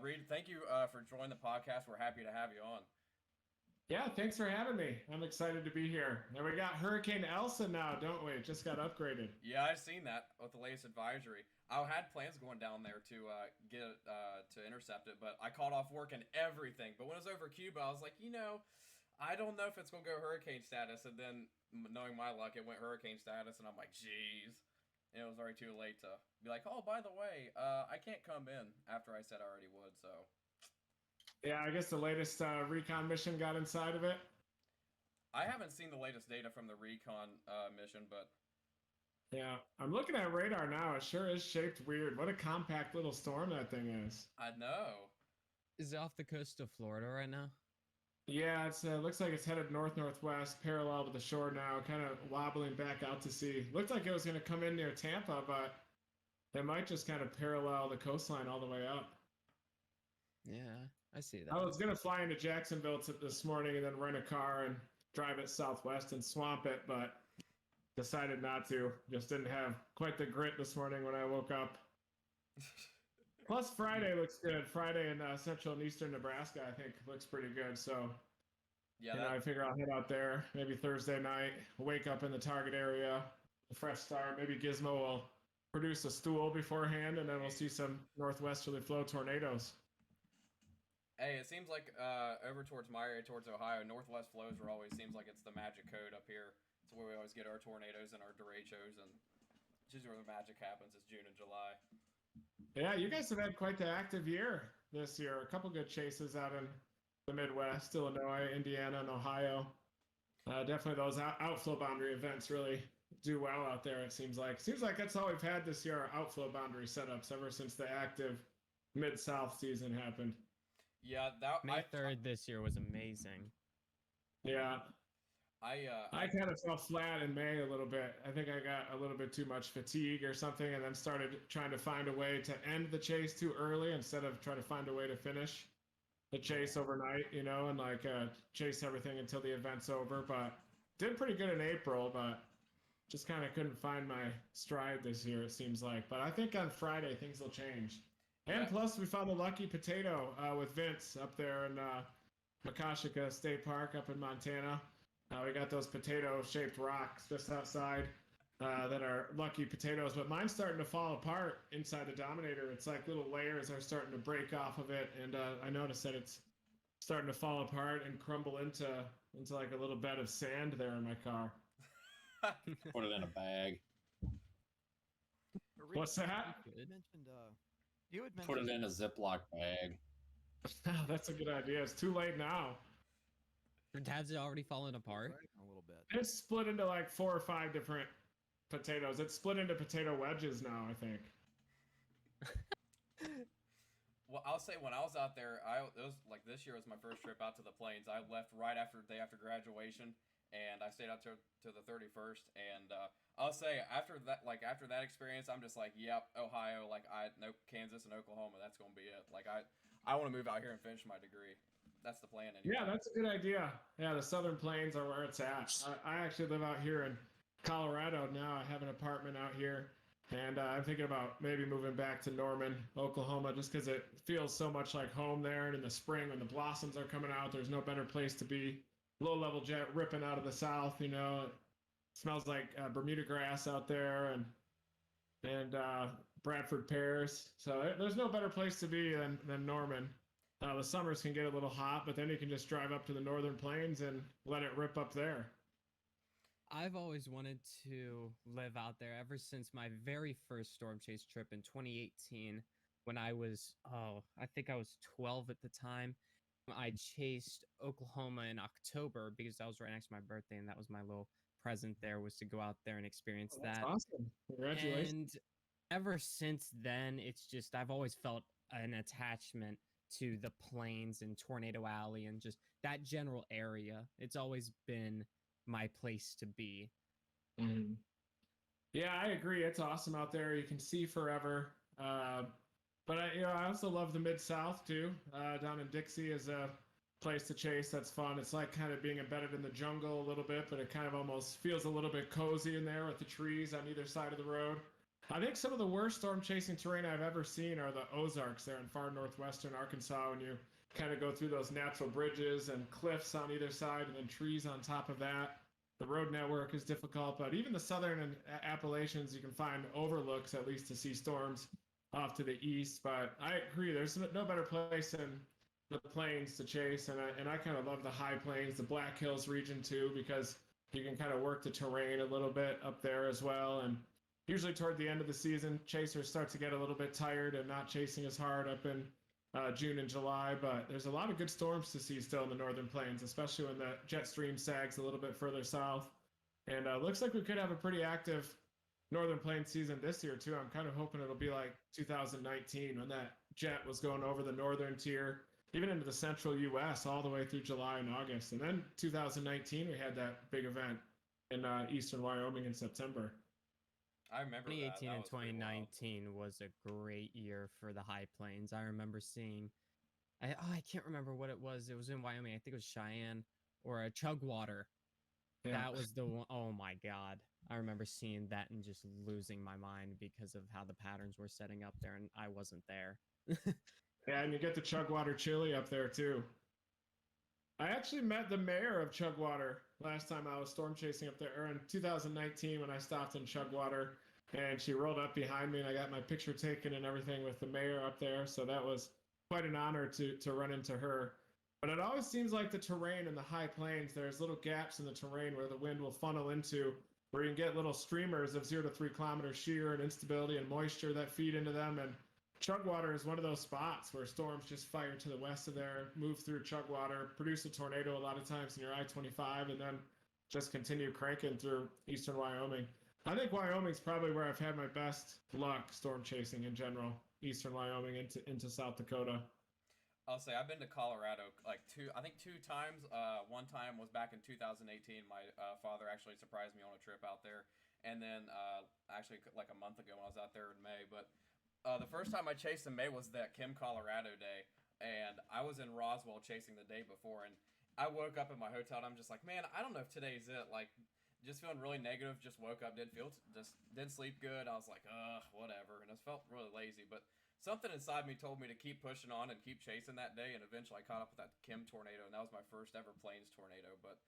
Reed, thank you for joining the podcast. We're happy to have you on. Yeah, thanks for having me. I'm excited to be here. And we got Hurricane Elsa now, don't we? It just got upgraded. Yeah, I've seen that with the latest advisory. I had plans going down there to get it, to intercept it, but I called off work and everything. But when it was over Cuba, I was like, I don't know if it's going to go hurricane status. And then, knowing my luck, it went hurricane status, and I'm like, jeez. And it was already too late to be like, oh, by the way, I can't come in after I said I already would. So Yeah, I guess the latest recon mission got inside of it. I haven't seen the latest data from the recon mission, but Yeah, I'm looking at radar now. It sure is shaped weird. What a compact little storm that thing is. I know. Is it off the coast of Florida right now? Yeah, it's looks like it's headed north-northwest, parallel to the shore now, kind of wobbling back out to sea. Looked like it was going to come in near Tampa, but it might just kind of parallel the coastline all the way up. Yeah, I see that. I was going to fly into Jacksonville this morning and then rent a car and drive it southwest and swamp it, but decided not to. Just didn't have quite the grit this morning when I woke up. Plus, Friday looks good. Friday in central and eastern Nebraska, I think, looks pretty good. So, Yeah, I figure I'll head out there maybe Thursday night, wake up in the target area, a fresh start. Maybe Gizmo will produce a stool beforehand, and then we'll see some northwesterly flow tornadoes. hey, it seems like over towards my area, towards Ohio, northwest flows are always seems like it's the magic code up here. It's where we always get our tornadoes and our derechos, and it's usually where the magic happens. It's June and July. Yeah, you guys have had quite the active year this year. A couple good chases out in the Midwest, Illinois, Indiana, and Ohio. Definitely those outflow boundary events really do well out there, it seems like. Seems like that's all we've had this year, our outflow boundary setups, ever since the active Mid-South season happened. Yeah, that May 3rd this year was amazing. Yeah, I I kind of fell flat in May a little bit. I think I got a little bit too much fatigue or something, and then started trying to find a way to end the chase too early instead of trying to find a way to finish the chase overnight, and like chase everything until the event's over. But did pretty good in April, but just kind of couldn't find my stride this year, it seems like. But I think on Friday things will change. And Yeah. plus, we found a lucky potato with Vince up there in Makashika State Park up in Montana. We got those potato-shaped rocks just outside that are lucky potatoes, but mine's starting to fall apart inside the Dominator. It's like little layers are starting to break off of it, and I noticed that it's starting to fall apart and crumble into like a little bed of sand there in my car. Put it in a bag. What's that? You mentioned, you had Put it mentioned in a Ziploc bag. That's a good idea. It's too late now. Has it already fallen apart? a little bit. It's split into like 4 or 5 different potatoes. It's split into potato wedges now, I think. Well, I'll say when I was out there, it was like this year was my first trip out to the plains. I left right after day after graduation, and I stayed out to the 31st. And I'll say after that experience, I'm just like, yep, Ohio, nope, Kansas and Oklahoma. That's gonna be it. Like I want to move out here and finish my degree. That's the plan anyway. Yeah, that's a good idea. Yeah, the Southern Plains are where it's at. I actually live out here in Colorado now. I have an apartment out here, and I'm thinking about maybe moving back to Norman, Oklahoma, just because it feels so much like home there. And in the spring, when the blossoms are coming out, there's no better place to be. Low-level jet ripping out of the south, It smells like Bermuda grass out there, and Bradford pears. So there's no better place to be than Norman. The summers can get a little hot, but then you can just drive up to the northern plains and let it rip up there. I've always wanted to live out there ever since my very first storm chase trip in 2018 when I think I was 12 at the time. I chased Oklahoma in October because that was right next to my birthday, and that was my little present there, was to go out there and experience That's that. awesome. Congratulations. And ever since then, it's just I've always felt an attachment to the plains and Tornado Alley and just that general area. It's always been my place to be. Mhm. Yeah, I agree. It's awesome out there. You can see forever. But I also love the Mid-South too. Down in Dixie is a place to chase that's fun. It's like kind of being embedded in the jungle a little bit, but it kind of almost feels a little bit cozy in there with the trees on either side of the road. I think some of the worst storm chasing terrain I've ever seen are the Ozarks there in far northwestern Arkansas, when you kind of go through those natural bridges and cliffs on either side and then trees on top of that. The road network is difficult, but even the southern and Appalachians, you can find overlooks at least to see storms off to the east. But I agree, there's no better place than the plains to chase, and I kind of love the high plains, the Black Hills region too, because you can kind of work the terrain a little bit up there as well. And usually toward the end of the season, chasers start to get a little bit tired and not chasing as hard up in June and July. But there's a lot of good storms to see still in the northern plains, especially when the jet stream sags a little bit further south. And looks like we could have a pretty active northern plains season this year too. I'm kind of hoping it'll be like 2019 when that jet was going over the northern tier, even into the central U.S. all the way through July and August. And then 2019, we had that big event in eastern Wyoming in September. I remember 2018 that and was pretty wild. 2019 was a great year for the high plains. I remember seeing, I can't remember what it was. It was in Wyoming. I think it was Cheyenne or a Chugwater. Yeah. That was the one. Oh my God. I remember seeing that and just losing my mind because of how the patterns were setting up there, and I wasn't there. Yeah, and you get the Chugwater chili up there too. I actually met the mayor of Chugwater last time I was storm chasing up there, or in 2019 when I stopped in Chugwater, and she rolled up behind me, and I got my picture taken and everything with the mayor up there. So that was quite an honor to run into her. But it always seems like the terrain in the high plains, there's little gaps in the terrain where the wind will funnel into, where you can get little streamers of 0 to 3 kilometer shear and instability and moisture that feed into them. And Chugwater is one of those spots where storms just fire to the west of there, move through Chugwater, produce a tornado a lot of times in your I-25, and then just continue cranking through eastern Wyoming. I think Wyoming's probably where I've had my best luck storm chasing in general, eastern Wyoming into South Dakota. I'll say I've been to Colorado like two times. One time was back in 2018. My father actually surprised me on a trip out there, and then actually like a month ago when I was out there in May. But the first time I chased in May was that Kim, Colorado day, and I was in Roswell chasing the day before, and I woke up in my hotel and I'm just like, man, I don't know if today's it. Like, just feeling really negative. Just woke up, didn't sleep good. I was like, whatever, and I felt really lazy, but something inside me told me to keep pushing on and keep chasing that day, and eventually I caught up with that Kim tornado, and that was my first ever plains tornado. But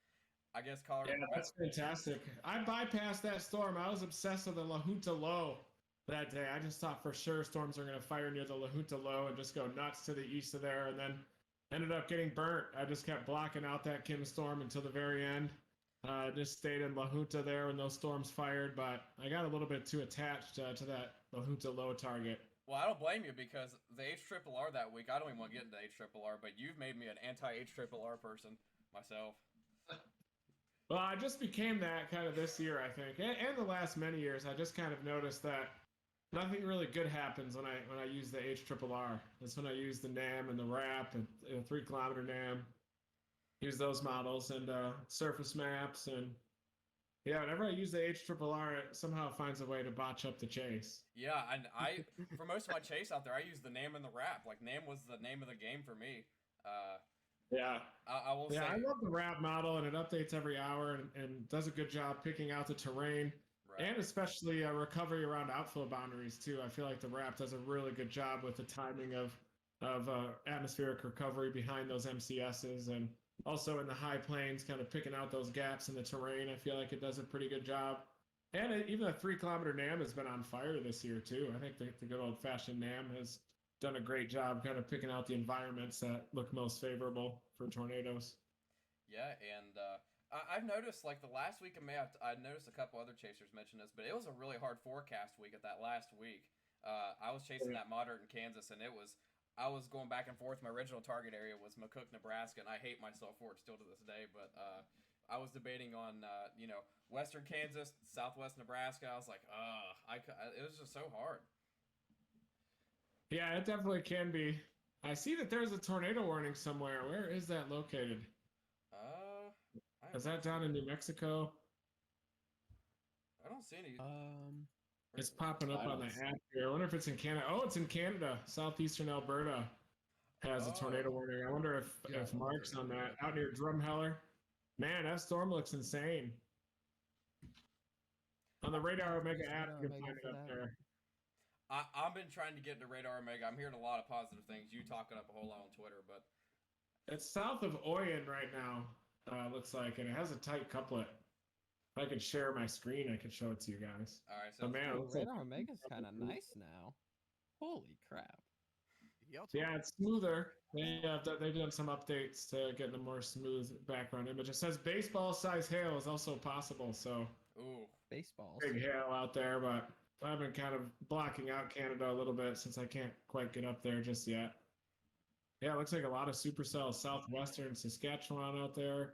I guess Colorado. Yeah, that's fantastic. I bypassed that storm. I was obsessed with the La Junta Low that day. I just thought for sure storms are going to fire near the La Junta Low and just go nuts to the east of there, and then ended up getting burnt. I just kept blocking out that Kim storm until the very end. Just stayed in La Junta there when those storms fired, but I got a little bit too attached to that La Junta Low target. Well, I don't blame you, because the HRRR that week, I don't even want to get into HRRR, but you've made me an anti-HRRR person myself. Well, I just became that kind of this year, I think, and the last many years. I just kind of noticed that nothing really good happens when I use the HRRR. That's when I use the NAM and the RAP and 3 kilometer NAM. Use those models and surface maps, and yeah, whenever I use the HRRR, it somehow finds a way to botch up the chase. Yeah, and I for most of my chase out there, I used the NAM and the RAP. Like, NAM was the name of the game for me. Yeah. I will say. I love the RAP model, and it updates every hour and does a good job picking out the terrain, Right. and especially recovery around outflow boundaries too. I feel like the RAP does a really good job with the timing of atmospheric recovery behind those MCSs, and also in the high plains, kind of picking out those gaps in the terrain. I feel like it does a pretty good job. And even the 3 kilometer NAM has been on fire this year too. I think the good old fashioned NAM has done a great job kind of picking out the environments that look most favorable for tornadoes. Yeah, and I've noticed, like, the last week of May, I noticed a couple other chasers mention this, but it was a really hard forecast week at that last week. I was chasing that moderate in Kansas, and I was going back and forth. My original target area was McCook, Nebraska, and I hate myself for it still to this day, but I was debating on, western Kansas, southwest Nebraska. I was like, it was just so hard. Yeah, it definitely can be. I see that there's a tornado warning somewhere. Where is that located? Is that down in New Mexico? I don't see any. It's popping up on the app here. I wonder if it's in Canada. Oh, it's in Canada. Southeastern Alberta has a tornado warning. I wonder if Mark's on that. Out near Drumheller. Man, that storm looks insane. On the Radar Omega app, you can find it up there. I've been trying to get into Radar Omega. I'm hearing a lot of positive things. You talking up a whole lot on Twitter, but It's south of Oyen right now, looks like, and it has a tight couplet. If I could share my screen, I could show it to you guys. all right. But So man, it Oh, looks like Radar Omega's kind of nice now. Holy crap. yeah, it's smoother. They've done some updates to get a more smooth background image. It says baseball size hail is also possible, so ooh, Baseballs. big hail out there. But I've been kind of blocking out Canada a little bit since I can't quite get up there just yet. Yeah, it looks like a lot of supercell southwestern Saskatchewan out there.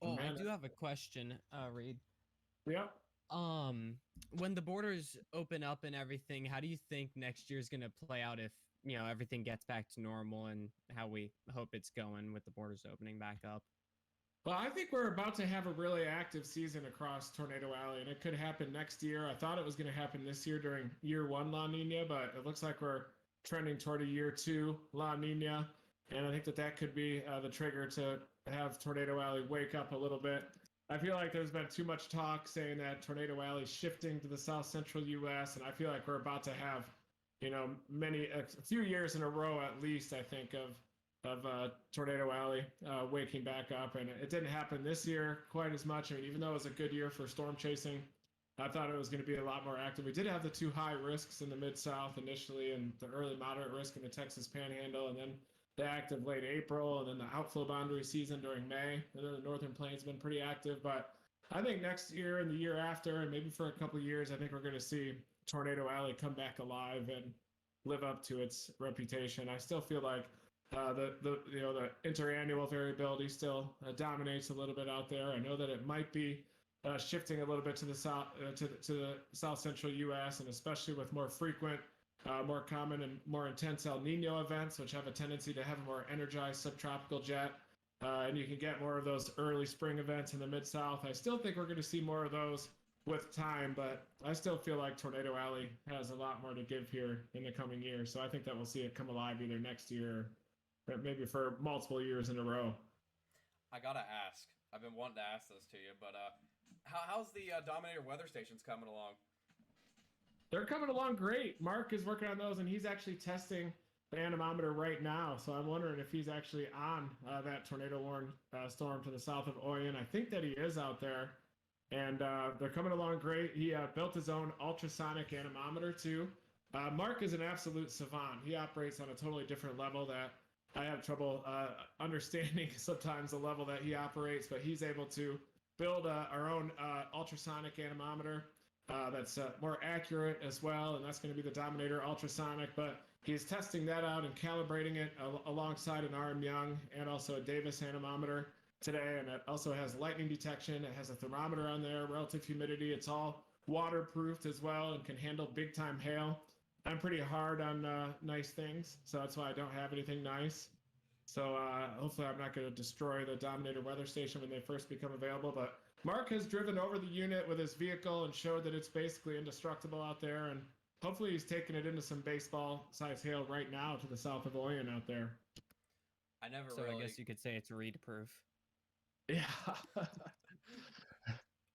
Oh, I Man, do have a question, Reed. yep. When the borders open up and everything, how do you think next year's gonna play out if everything gets back to normal and how we hope it's going with the borders opening back up? Well, I think we're about to have a really active season across Tornado Alley, and it could happen next year. I thought it was going to happen this year during year one La Nina, but it looks like we're trending toward a year two La Nina, and I think that could be the trigger to have Tornado Alley wake up a little bit. I feel like there's been too much talk saying that Tornado Alley is shifting to the south central U.S., and I feel like we're about to have, a few years in a row at least, I think, of Tornado Alley waking back up. And it didn't happen this year quite as much. I mean, even though it was a good year for storm chasing, I thought it was going to be a lot more active. We did have the two high risks in the Mid-South initially, and the early moderate risk in the Texas Panhandle, and then the active late April, and then the outflow boundary season during May. And then the Northern Plains have been pretty active. But I think next year and the year after, and maybe for a couple of years, I think we're going to see Tornado Alley come back alive and live up to its reputation. I still feel like the interannual variability still dominates a little bit out there. I know that it might be shifting a little bit to the south to the south central U.S. and especially with more frequent, more common and more intense El Nino events, which have a tendency to have a more energized subtropical jet, and you can get more of those early spring events in the mid-south. I still think we're going to see more of those with time, but I still feel like Tornado Alley has a lot more to give here in the coming years. So I think that we'll see it come alive either next year or maybe for multiple years in a row. I gotta ask. I've been wanting to ask this to you, but how's the Dominator weather stations coming along? They're coming along great. Mark is working on those, and he's actually testing the anemometer right now. So I'm wondering if he's actually on that tornado-warned storm to the south of Oyen. I think that he is out there, and they're coming along great. He built his own ultrasonic anemometer too. Mark is an absolute savant. He operates on a totally different level that I have trouble understanding sometimes the level that he operates, but he's able to build our own ultrasonic anemometer that's more accurate as well, and that's going to be the Dominator ultrasonic. But he's testing that out and calibrating it alongside an RM Young and also a Davis anemometer today, and it also has lightning detection. It has a thermometer on there, relative humidity. It's all waterproofed as well and can handle big-time hail. I'm pretty hard on nice things, so that's why I don't have anything nice. So hopefully I'm not going to destroy the Dominator weather station when they first become available. But Mark has driven over the unit with his vehicle and showed that it's basically indestructible out there. And hopefully he's taking it into some baseball-sized hail right now to the south of Oyen out there. I never So really. I guess you could say it's Reed proof. Yeah.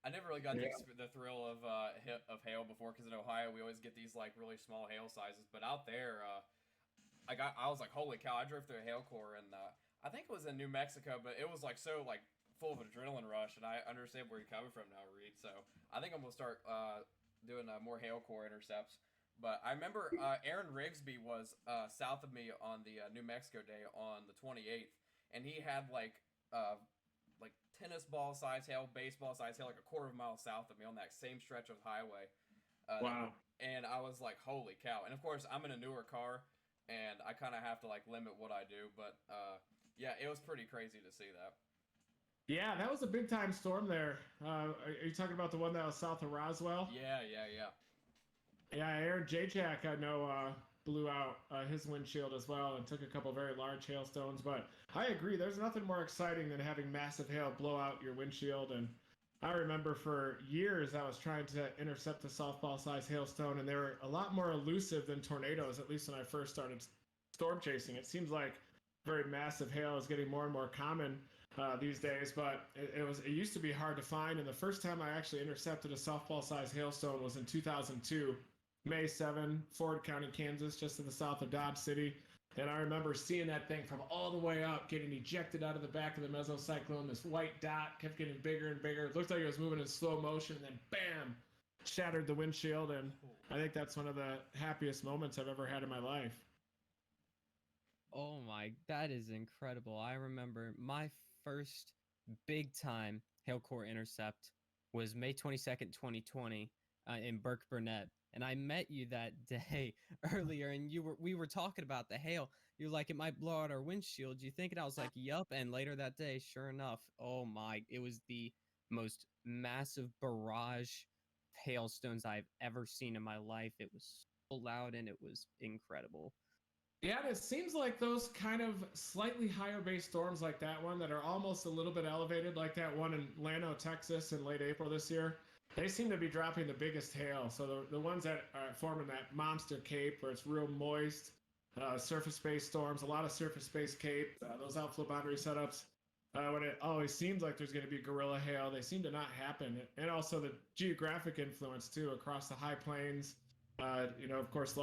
I never really got the thrill of hail before, because in Ohio we always get these like really small hail sizes. But out there, I was like, holy cow! I drove through a hail core, and I think it was in New Mexico, but it was like so like full of adrenaline rush, and I understand where you're coming from now, Reed. So I think I'm gonna start doing more hail core intercepts. But I remember Aaron Rigsby was south of me on the New Mexico day on the 28th, and he had like tennis ball size hail, baseball size hail, like a quarter of a mile south of me on that same stretch of highway. Wow. And I was like, holy cow. And of course, I'm in a newer car, and I kind of have to like limit what I do. But yeah, it was pretty crazy to see that. Yeah, that was a big time storm there. Are you talking about the one that was south of Roswell? Yeah. Yeah, Aaron Jack, I know, blew out his windshield as well and took a couple very large hailstones. But I agree, there's nothing more exciting than having massive hail blow out your windshield. And I remember for years I was trying to intercept a softball-sized hailstone, and they were a lot more elusive than tornadoes, at least when I first started storm chasing. It seems like very massive hail is getting more and more common these days, but it used to be hard to find. And the first time I actually intercepted a softball-sized hailstone was in 2002. May 7, Ford County, Kansas, just to the south of Dodge City. And I remember seeing that thing from all the way up, getting ejected out of the back of the mesocyclone. This white dot kept getting bigger and bigger. It looked like it was moving in slow motion, and then bam, shattered the windshield. And I think that's one of the happiest moments I've ever had in my life. Oh my, that is incredible. I remember my first big time Hailcore intercept was May 22nd, 2020, in Burke Burnett. And I met you that day earlier, and we were talking about the hail. You're like, it might blow out our windshield. You think? And I was like, yup. And later that day, sure enough, oh my, it was the most massive barrage hailstones I've ever seen in my life. It was so loud and it was incredible. Yeah, and it seems like those kind of slightly higher base storms like that one that are almost a little bit elevated, like that one in Llano, Texas in late April this year, they seem to be dropping the biggest hail. So the ones that are forming that monster cape where it's real moist, surface-based storms, a lot of surface-based cape, those outflow boundary setups, when it always seems like there's going to be gorilla hail, they seem to not happen. And also the geographic influence, too, across the high plains. Of course,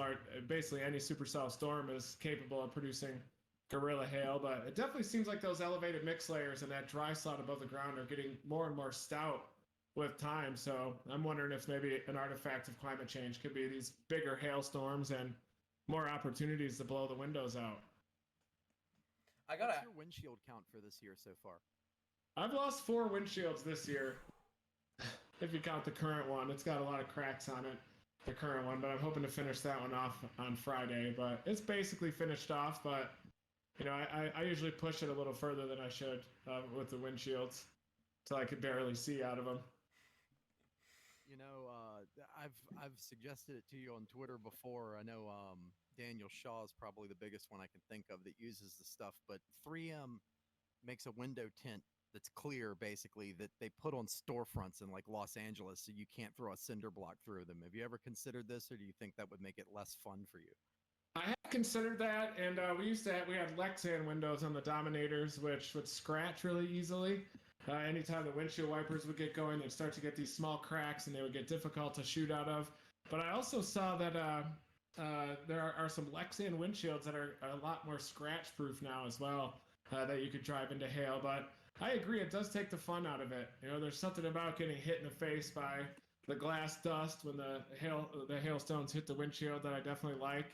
basically any supercell storm is capable of producing gorilla hail, but it definitely seems like those elevated mix layers and that dry slot above the ground are getting more and more stout with time. So I'm wondering if maybe an artifact of climate change could be these bigger hailstorms and more opportunities to blow the windows out. What's your windshield count for this year so far? I've lost 4 windshields this year. If you count the current one, it's got a lot of cracks on it. The current one, but I'm hoping to finish that one off on Friday. But it's basically finished off. But I usually push it a little further than I should with the windshields, so I could barely see out of them. I've suggested it to you on Twitter before. I know Daniel Shaw is probably the biggest one I can think of that uses the stuff, but 3M makes a window tint that's clear, basically, that they put on storefronts in like Los Angeles, so you can't throw a cinder block through them. Have you ever considered this, or do you think that would make it less fun for you? I have considered that, and we had Lexan windows on the Dominators, which would scratch really easily. Anytime the windshield wipers would get going, they'd start to get these small cracks, and they would get difficult to shoot out of. But I also saw that there are some Lexan windshields that are a lot more scratch-proof now as well, that you could drive into hail. But I agree, it does take the fun out of it. There's something about getting hit in the face by the glass dust when the hailstones hit the windshield that I definitely like.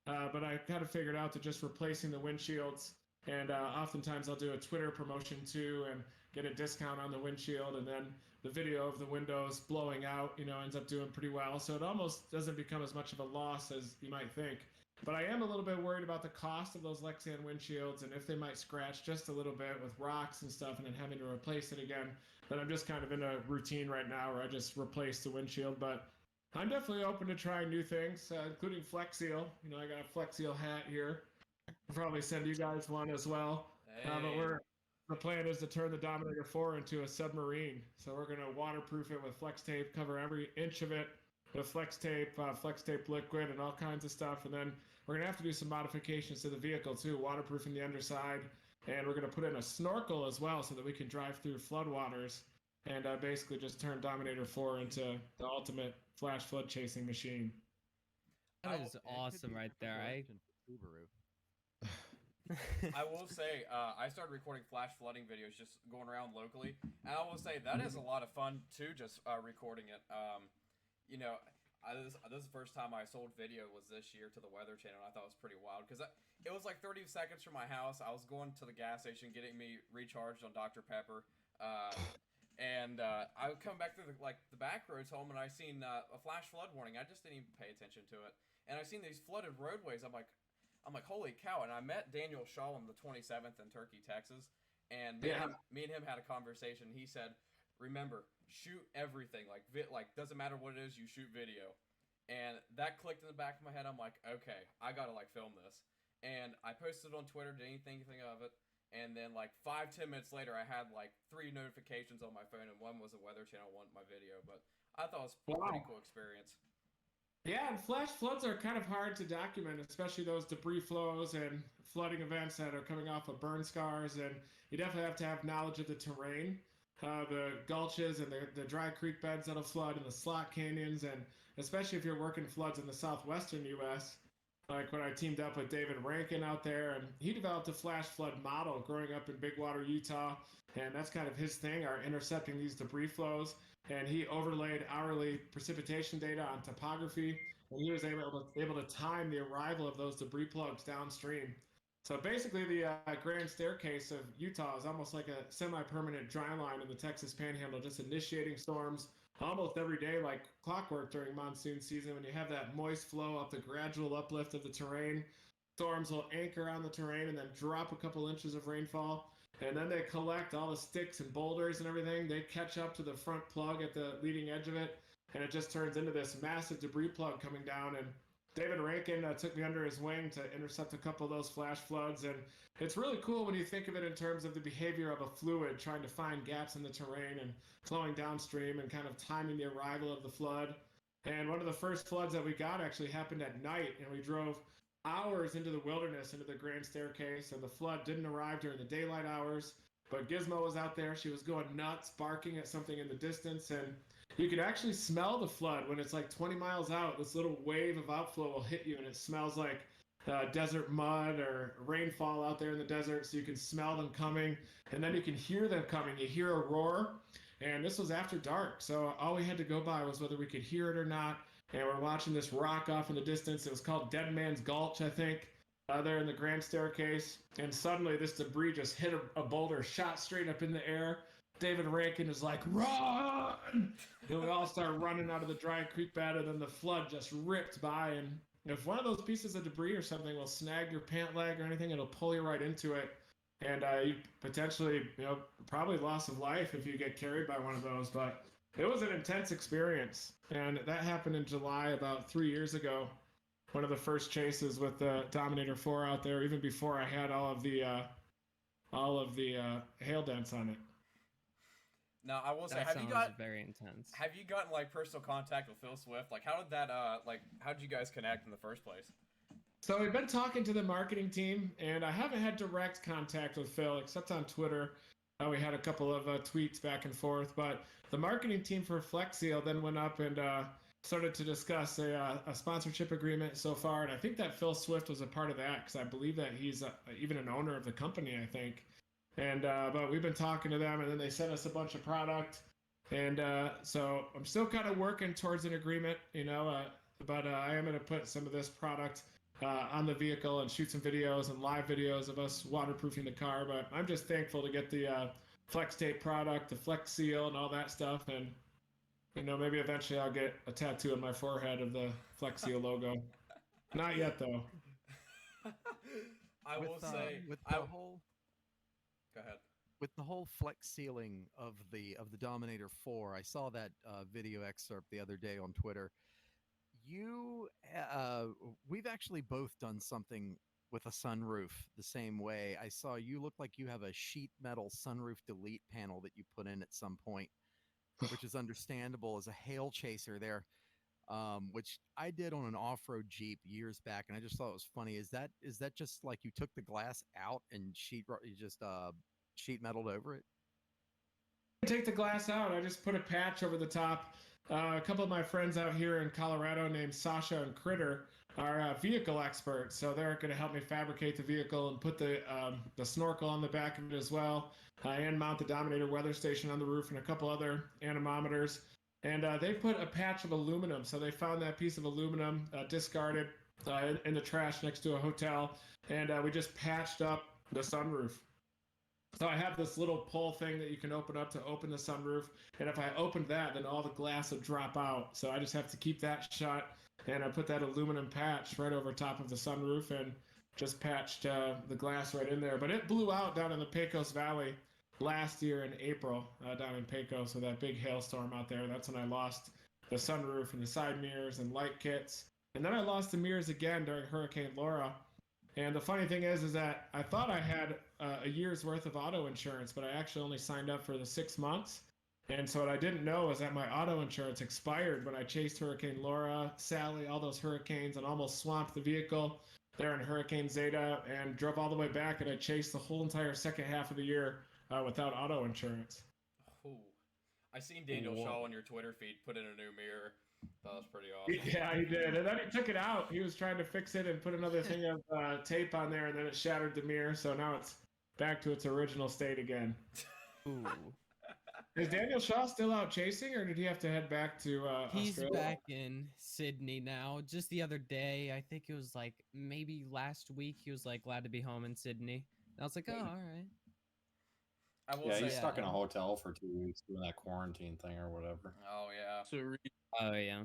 But I kind of figured out that just replacing the windshields, and oftentimes I'll do a Twitter promotion too and get a discount on the windshield, and then the video of the windows blowing out, ends up doing pretty well. So it almost doesn't become as much of a loss as you might think. But I am a little bit worried about the cost of those Lexan windshields and if they might scratch just a little bit with rocks and stuff and then having to replace it again. But I'm just kind of in a routine right now where I just replace the windshield. But I'm definitely open to trying new things, including Flex Seal. I got a Flex Seal hat here. I'll probably send you guys one as well. Hey. But the plan is to turn the Dominator 4 into a submarine. So we're going to waterproof it with flex tape, cover every inch of it with flex tape liquid, and all kinds of stuff. And then we're going to have to do some modifications to the vehicle too, waterproofing the underside. And we're going to put in a snorkel as well so that we can drive through floodwaters and basically just turn Dominator 4 into the ultimate flash flood chasing machine. That is awesome right there. I will say, I started recording flash flooding videos just going around locally, and I will say that is a lot of fun too, just recording it. This is the first time I sold video was this year to the Weather Channel, and I thought it was pretty wild, because it was like 30 seconds from my house. I was going to the gas station, getting me recharged on Dr. Pepper, and I would come back through the back roads home, and I seen a flash flood warning. I just didn't even pay attention to it, and I seen these flooded roadways. I'm like, holy cow! And I met Daniel Shaw on the 27th in Turkey, Texas, and me and him had a conversation. He said, "Remember, shoot everything. Like doesn't matter what it is, you shoot video." And that clicked in the back of my head. I'm like, okay, I gotta film this. And I posted it on Twitter. Didn't think anything of it. And then 5-10 minutes later, I had 3 notifications on my phone, and one was the Weather Channel, one my video. But I thought it was a pretty cool experience. Yeah, and flash floods are kind of hard to document, especially those debris flows and flooding events that are coming off of burn scars. And you definitely have to have knowledge of the terrain, the gulches and the dry creek beds that'll flood and the slot canyons. And especially if you're working floods in the southwestern U.S. Like when I teamed up with David Rankin out there, and he developed a flash flood model growing up in Big Water, Utah, and that's kind of his thing, are intercepting these debris flows. And he overlaid hourly precipitation data on topography, and he was able to time the arrival of those debris plugs downstream. So basically, the grand staircase of Utah is almost like a semi-permanent dry line in the Texas Panhandle, just initiating storms almost every day like clockwork during monsoon season. When you have that moist flow up the gradual uplift of the terrain, storms will anchor on the terrain and then drop a couple inches of rainfall, and then they collect all the sticks and boulders and everything. They catch up to the front plug at the leading edge of it, and it just turns into this massive debris plug coming down. And David Rankin took me under his wing to intercept a couple of those flash floods, and it's really cool when you think of it in terms of the behavior of a fluid trying to find gaps in the terrain and flowing downstream and kind of timing the arrival of the flood. And one of the first floods that we got actually happened at night, and we drove hours into the wilderness, into the grand staircase, and the flood didn't arrive during the daylight hours. But Gizmo was out there. She was going nuts, barking at something in the distance, and you can actually smell the flood when it's like 20 miles out. This little wave of outflow will hit you, and it smells like desert mud or rainfall out there in the desert, so you can smell them coming, and then you can hear them coming. You hear a roar, and this was after dark, so all we had to go by was whether we could hear it or not. And we're watching this rock off in the distance. It was called Dead Man's Gulch, I think, there in the grand staircase. And suddenly this debris just hit a boulder, shot straight up in the air. David Rankin is like, run! And we all start running out of the dry creek bed, and then the flood just ripped by. And if one of those pieces of debris or something will snag your pant leg or anything, it'll pull you right into it. And you potentially, probably loss of life if you get carried by one of those. But it was an intense experience. And that happened in July about 3 years ago. One of the first chases with the Dominator 4 out there, even before I had all of the hail dents on it. Now, I will say, That sounds very intense. Have you gotten like personal contact with Phil Swift? Like, how did that how did you guys connect in the first place? So we've been talking to the marketing team, and I haven't had direct contact with Phil except on Twitter. We had a couple of tweets back and forth, but the marketing team for Flex Seal then went up and started to discuss a sponsorship agreement so far, and I think that Phil Swift was a part of that because I believe that he's even an owner of the company, I think. And but we've been talking to them, and then they sent us a bunch of product, and so I'm still kind of working towards an agreement, but I am going to put some of this product on the vehicle and shoot some videos and live videos of us waterproofing the car. But I'm just thankful to get the Flex Tape product, the Flex Seal, and all that stuff, and maybe eventually I'll get a tattoo on my forehead of the Flex Seal logo. Not yet, though. I will say with the whole. Go ahead. With the whole flex sealing of the Dominator 4, I saw that video excerpt the other day on Twitter. We've actually both done something with a sunroof the same way. I saw you look like you have a sheet metal sunroof delete panel that you put in at some point, which is understandable as a hail chaser there, which I did on an off-road Jeep years back, and I just thought it was funny. Is that just like you took the glass out and sheet metaled over it? Take the glass out. I just put a patch over the top. A couple of my friends out here in Colorado named Sasha and Critter are vehicle experts, so they're going to help me fabricate the vehicle and put the snorkel on the back of it as well, and mount the Dominator weather station on the roof and a couple other anemometers. And they put a patch of aluminum, so they found that piece of aluminum discarded in the trash next to a hotel, and we just patched up the sunroof. So I have this little pull thing that you can open up to open the sunroof, and if I opened that, then all the glass would drop out. So I just have to keep that shut, and I put that aluminum patch right over top of the sunroof and just patched the glass right in there. But it blew out down in the Pecos Valley last year in April, down in Pecos, with that big hailstorm out there. That's when I lost the sunroof and the side mirrors and light kits. And then I lost the mirrors again during Hurricane Laura. And the funny thing is that I thought I had a year's worth of auto insurance, but I actually only signed up for the 6 months. And so what I didn't know is that my auto insurance expired when I chased Hurricane Laura, Sally, all those hurricanes, and almost swamped the vehicle there in Hurricane Zeta, and drove all the way back, and I chased the whole entire second half of the year without auto insurance. Oh, I seen Daniel Shaw on your Twitter feed put in a new mirror. That was pretty awesome. Yeah, he did. And then he took it out. He was trying to fix it and put another thing of tape on there, and then it shattered the mirror. So now it's back to its original state again. Ooh. Is Daniel Shaw still out chasing, or did he have to head back to He's Australia? back in Sydney now. Just the other day, I think it was like maybe last week, he was like glad to be home in Sydney. And I was like, oh, all right. I will Yeah, say, he's stuck in a Yeah. hotel for 2 weeks doing that quarantine thing or whatever. oh yeah. So Reed, Oh yeah.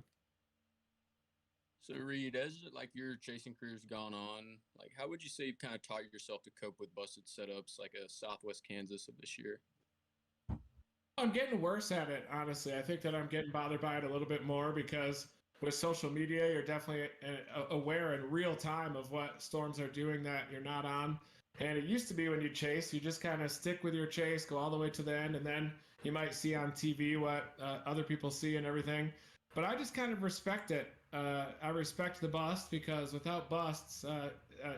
as like your chasing career's gone on, like how would you say you've kind of taught yourself to cope with busted setups like a Southwest Kansas of this year? I'm getting worse at it, honestly. I think that I'm getting bothered by it a little bit more because with social media, you're definitely aware in real time of what storms are doing that you're not on. And it used to be when you chase, you just kind of stick with your chase, go all the way to the end, and then you might see on TV what other people see and everything. But I just kind of respect it. I respect the bust because without busts,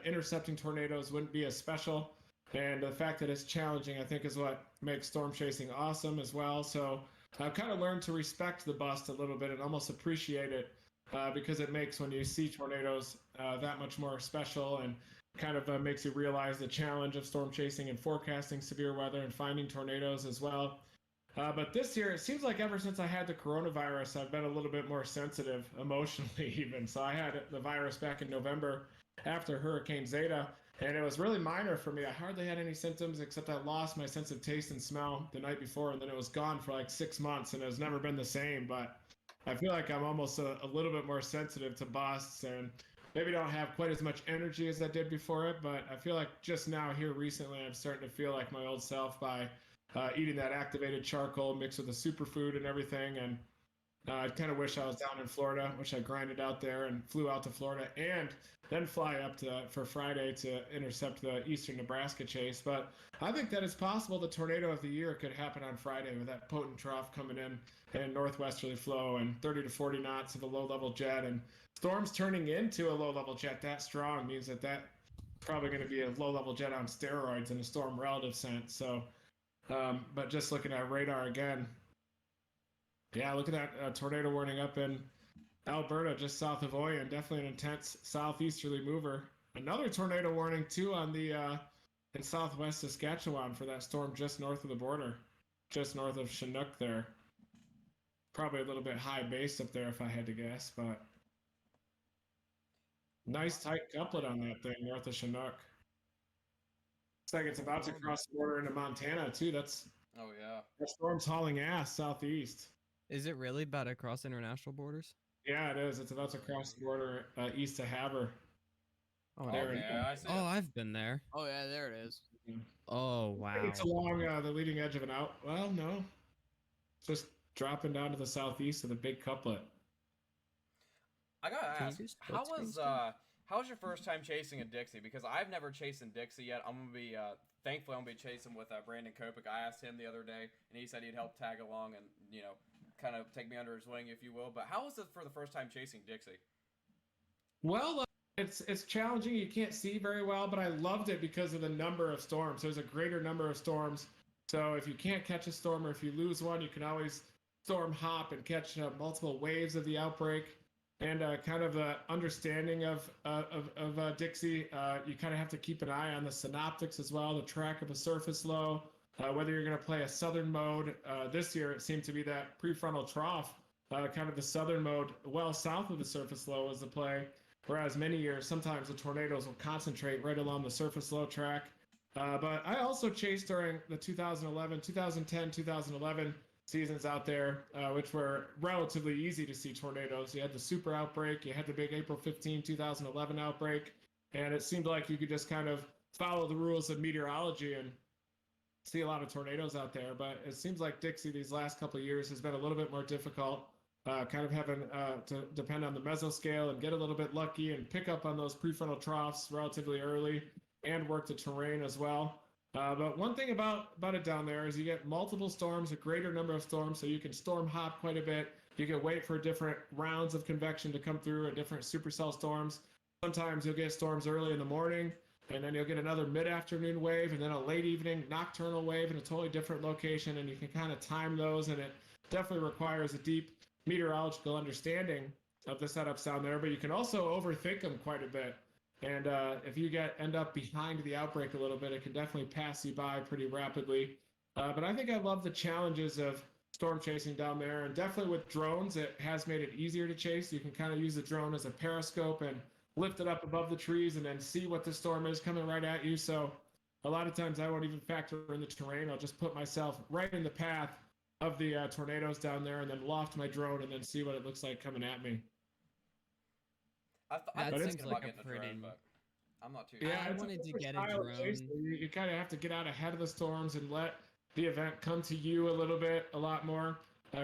intercepting tornadoes wouldn't be as special. And the fact that it's challenging, I think, is what makes storm chasing awesome as well. So I've kind of learned to respect the bust a little bit and almost appreciate it because it makes when you see tornadoes that much more special and kind of makes you realize the challenge of storm chasing and forecasting severe weather and finding tornadoes as well. But this year, it seems like ever since I had the coronavirus, I've been a little bit more sensitive emotionally, even. So I had the virus back in November after Hurricane Zeta, and it was really minor for me. I hardly had any symptoms except I lost my sense of taste and smell the night before, and then it was gone for like 6 months, and it has never been the same. But I feel like I'm almost a little bit more sensitive to busts and maybe don't have quite as much energy as I did before it. But I feel like just now, here recently, I'm starting to feel like my old self by eating that activated charcoal mixed with the superfood and everything. And I kind of wish I was down in Florida, which I grinded out there and flew out to Florida and then fly up for Friday to intercept the Eastern Nebraska chase. But I think that it's possible the tornado of the year could happen on Friday with that potent trough coming in and northwesterly flow and 30 to 40 knots of a low-level jet. And storms turning into a low-level jet that strong means that that's probably going to be a low-level jet on steroids in a storm relative sense. So, but just looking at radar again, yeah, look at that tornado warning up in Alberta, just south of Oyen. Definitely an intense southeasterly mover. Another tornado warning too on the in southwest Saskatchewan for that storm just north of the border, just north of Chinook there. Probably a little bit high base up there if I had to guess, but nice tight couplet on that thing north of Chinook. Looks like it's about to cross the border into Montana too. Oh yeah. That storm's hauling ass southeast. Is it really about to cross international borders? Yeah, it is. It's about to cross the border east of Havre. Oh, there Okay, it is. I see. Oh, it. I've been there. Oh yeah, there it is. Oh I think wow. it's along the leading edge of an out. Well, no. It's just dropping down to the southeast of the big couplet. I gotta Can you ask, do split screen still? how was your first time chasing a Dixie? Because I've never chased in Dixie yet. I'm gonna be thankfully I'm gonna be chasing with Brandon Kopic. I asked him the other day, and he said he'd help tag along and kind of take me under his wing, if you will. But how was it for the first time chasing Dixie? Well, it's challenging. You can't see very well, but I loved it because of the number of storms. There's a greater number of storms. So if you can't catch a storm or if you lose one, you can always storm hop and catch multiple waves of the outbreak. And kind of understanding of Dixie, you kind of have to keep an eye on the synoptics as well, the track of a surface low, whether you're going to play a southern mode. This year, it seemed to be that prefrontal trough, kind of the southern mode, well south of the surface low is the play. Whereas many years, sometimes the tornadoes will concentrate right along the surface low track. But I also chased during the 2010, 2011 seasons out there, which were relatively easy to see tornadoes. You had the super outbreak, you had the big April 15, 2011 outbreak, and it seemed like you could just kind of follow the rules of meteorology and see a lot of tornadoes out there. But it seems like Dixie these last couple of years has been a little bit more difficult, kind of having to depend on the mesoscale and get a little bit lucky and pick up on those prefrontal troughs relatively early and work the terrain as well. But one thing about it down there is you get multiple storms, a greater number of storms, so you can storm hop quite a bit. You can wait for different rounds of convection to come through and different supercell storms. Sometimes you'll get storms early in the morning, and then you'll get another mid-afternoon wave, and then a late evening nocturnal wave in a totally different location, and you can kind of time those, and it definitely requires a deep meteorological understanding of the setups down there, but you can also overthink them quite a bit. And if you end up behind the outbreak a little bit, it can definitely pass you by pretty rapidly. But I think I love the challenges of storm chasing down there, and definitely with drones, it has made it easier to chase. You can kind of use the drone as a periscope and lift it up above the trees and then see what the storm is coming right at you. So a lot of times I won't even factor in the terrain. I'll just put myself right in the path of the tornadoes down there and then loft my drone and then see what it looks like coming at me. I've That been seems thinking like about a getting a pretty. drone, but I'm not too Yeah, I sure. it's wanted to different get a style of chase. drone. You kind of have to get out ahead of the storms and let the event come to you a lot more.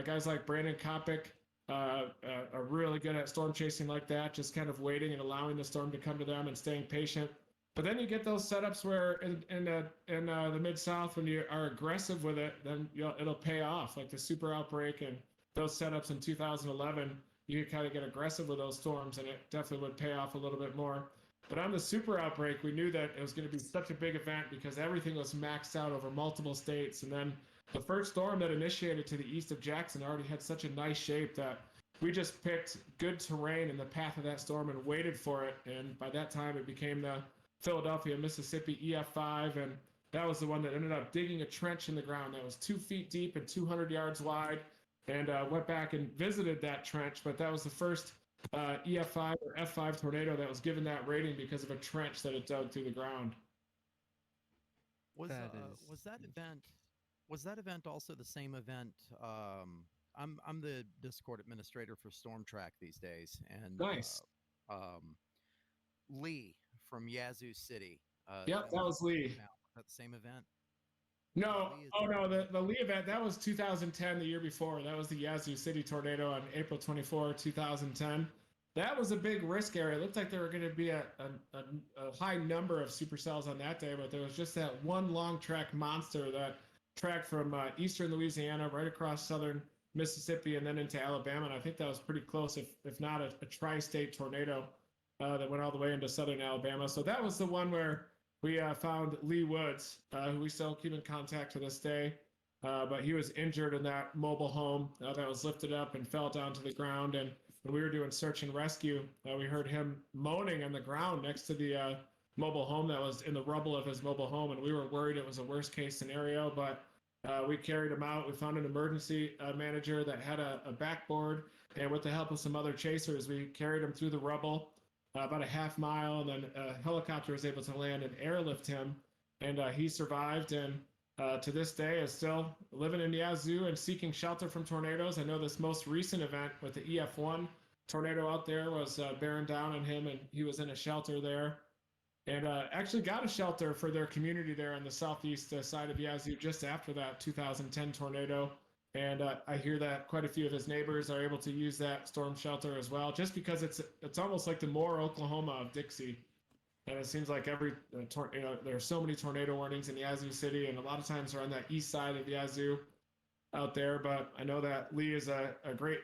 Guys like Brandon Kopic are really good at storm chasing like that, just kind of waiting and allowing the storm to come to them and staying patient. But then you get those setups where in the Mid South, when you are aggressive with it, then it'll pay off. Like the super outbreak and those setups in 2011, you could kind of get aggressive with those storms, and it definitely would pay off a little bit more. But on the super outbreak, we knew that it was going to be such a big event because everything was maxed out over multiple states. And then the first storm that initiated to the east of Jackson already had such a nice shape that we just picked good terrain in the path of that storm and waited for it. And by that time, it became the Philadelphia, Mississippi Ep.3, and that was the one that ended up digging a trench in the ground that was 2 feet deep and 200 yards wide, and went back and visited that trench. But that was the first Ep.5 or F5 tornado that was given that rating because of a trench that it dug through the ground. Was That was is that event also the same event? I'm the Discord administrator for Storm Track these days, and Nice. Lee from Yazoo City. Yep, that was Lee. Was that the same event? No, Lee is oh no, different. the Lee event, that was 2010, the year before. That was the Yazoo City tornado on April 24, 2010. That was a big risk area. It looked like there were going to be a high number of supercells on that day, but there was just that one long track monster that tracked from eastern Louisiana right across southern Mississippi and then into Alabama. And I think that was pretty close, if not a tri-state tornado that went all the way into southern Alabama. So that was the one where we found Lee Woods, who we still keep in contact to this day. But he was injured in that mobile home that was lifted up and fell down to the ground. And when we were doing search and rescue, we heard him moaning on the ground next to the mobile home that was in the rubble of his mobile home. And we were worried it was a worst case scenario, but we carried him out. We found an emergency manager that had a backboard. And with the help of some other chasers, we carried him through the rubble about a half mile. And then a helicopter was able to land and airlift him. And he survived. And to this day is still living in Yazoo and seeking shelter from tornadoes. I know this most recent event with the EF1 tornado out there was bearing down on him, and he was in a shelter there. And actually got a shelter for their community there on the southeast side of Yazoo just after that 2010 tornado. And I hear that quite a few of his neighbors are able to use that storm shelter as well, just because it's almost like the Moore, Oklahoma of Dixie. And it seems like there are so many tornado warnings in Yazoo City, and a lot of times they're on that east side of Yazoo out there. But I know that Lee is a great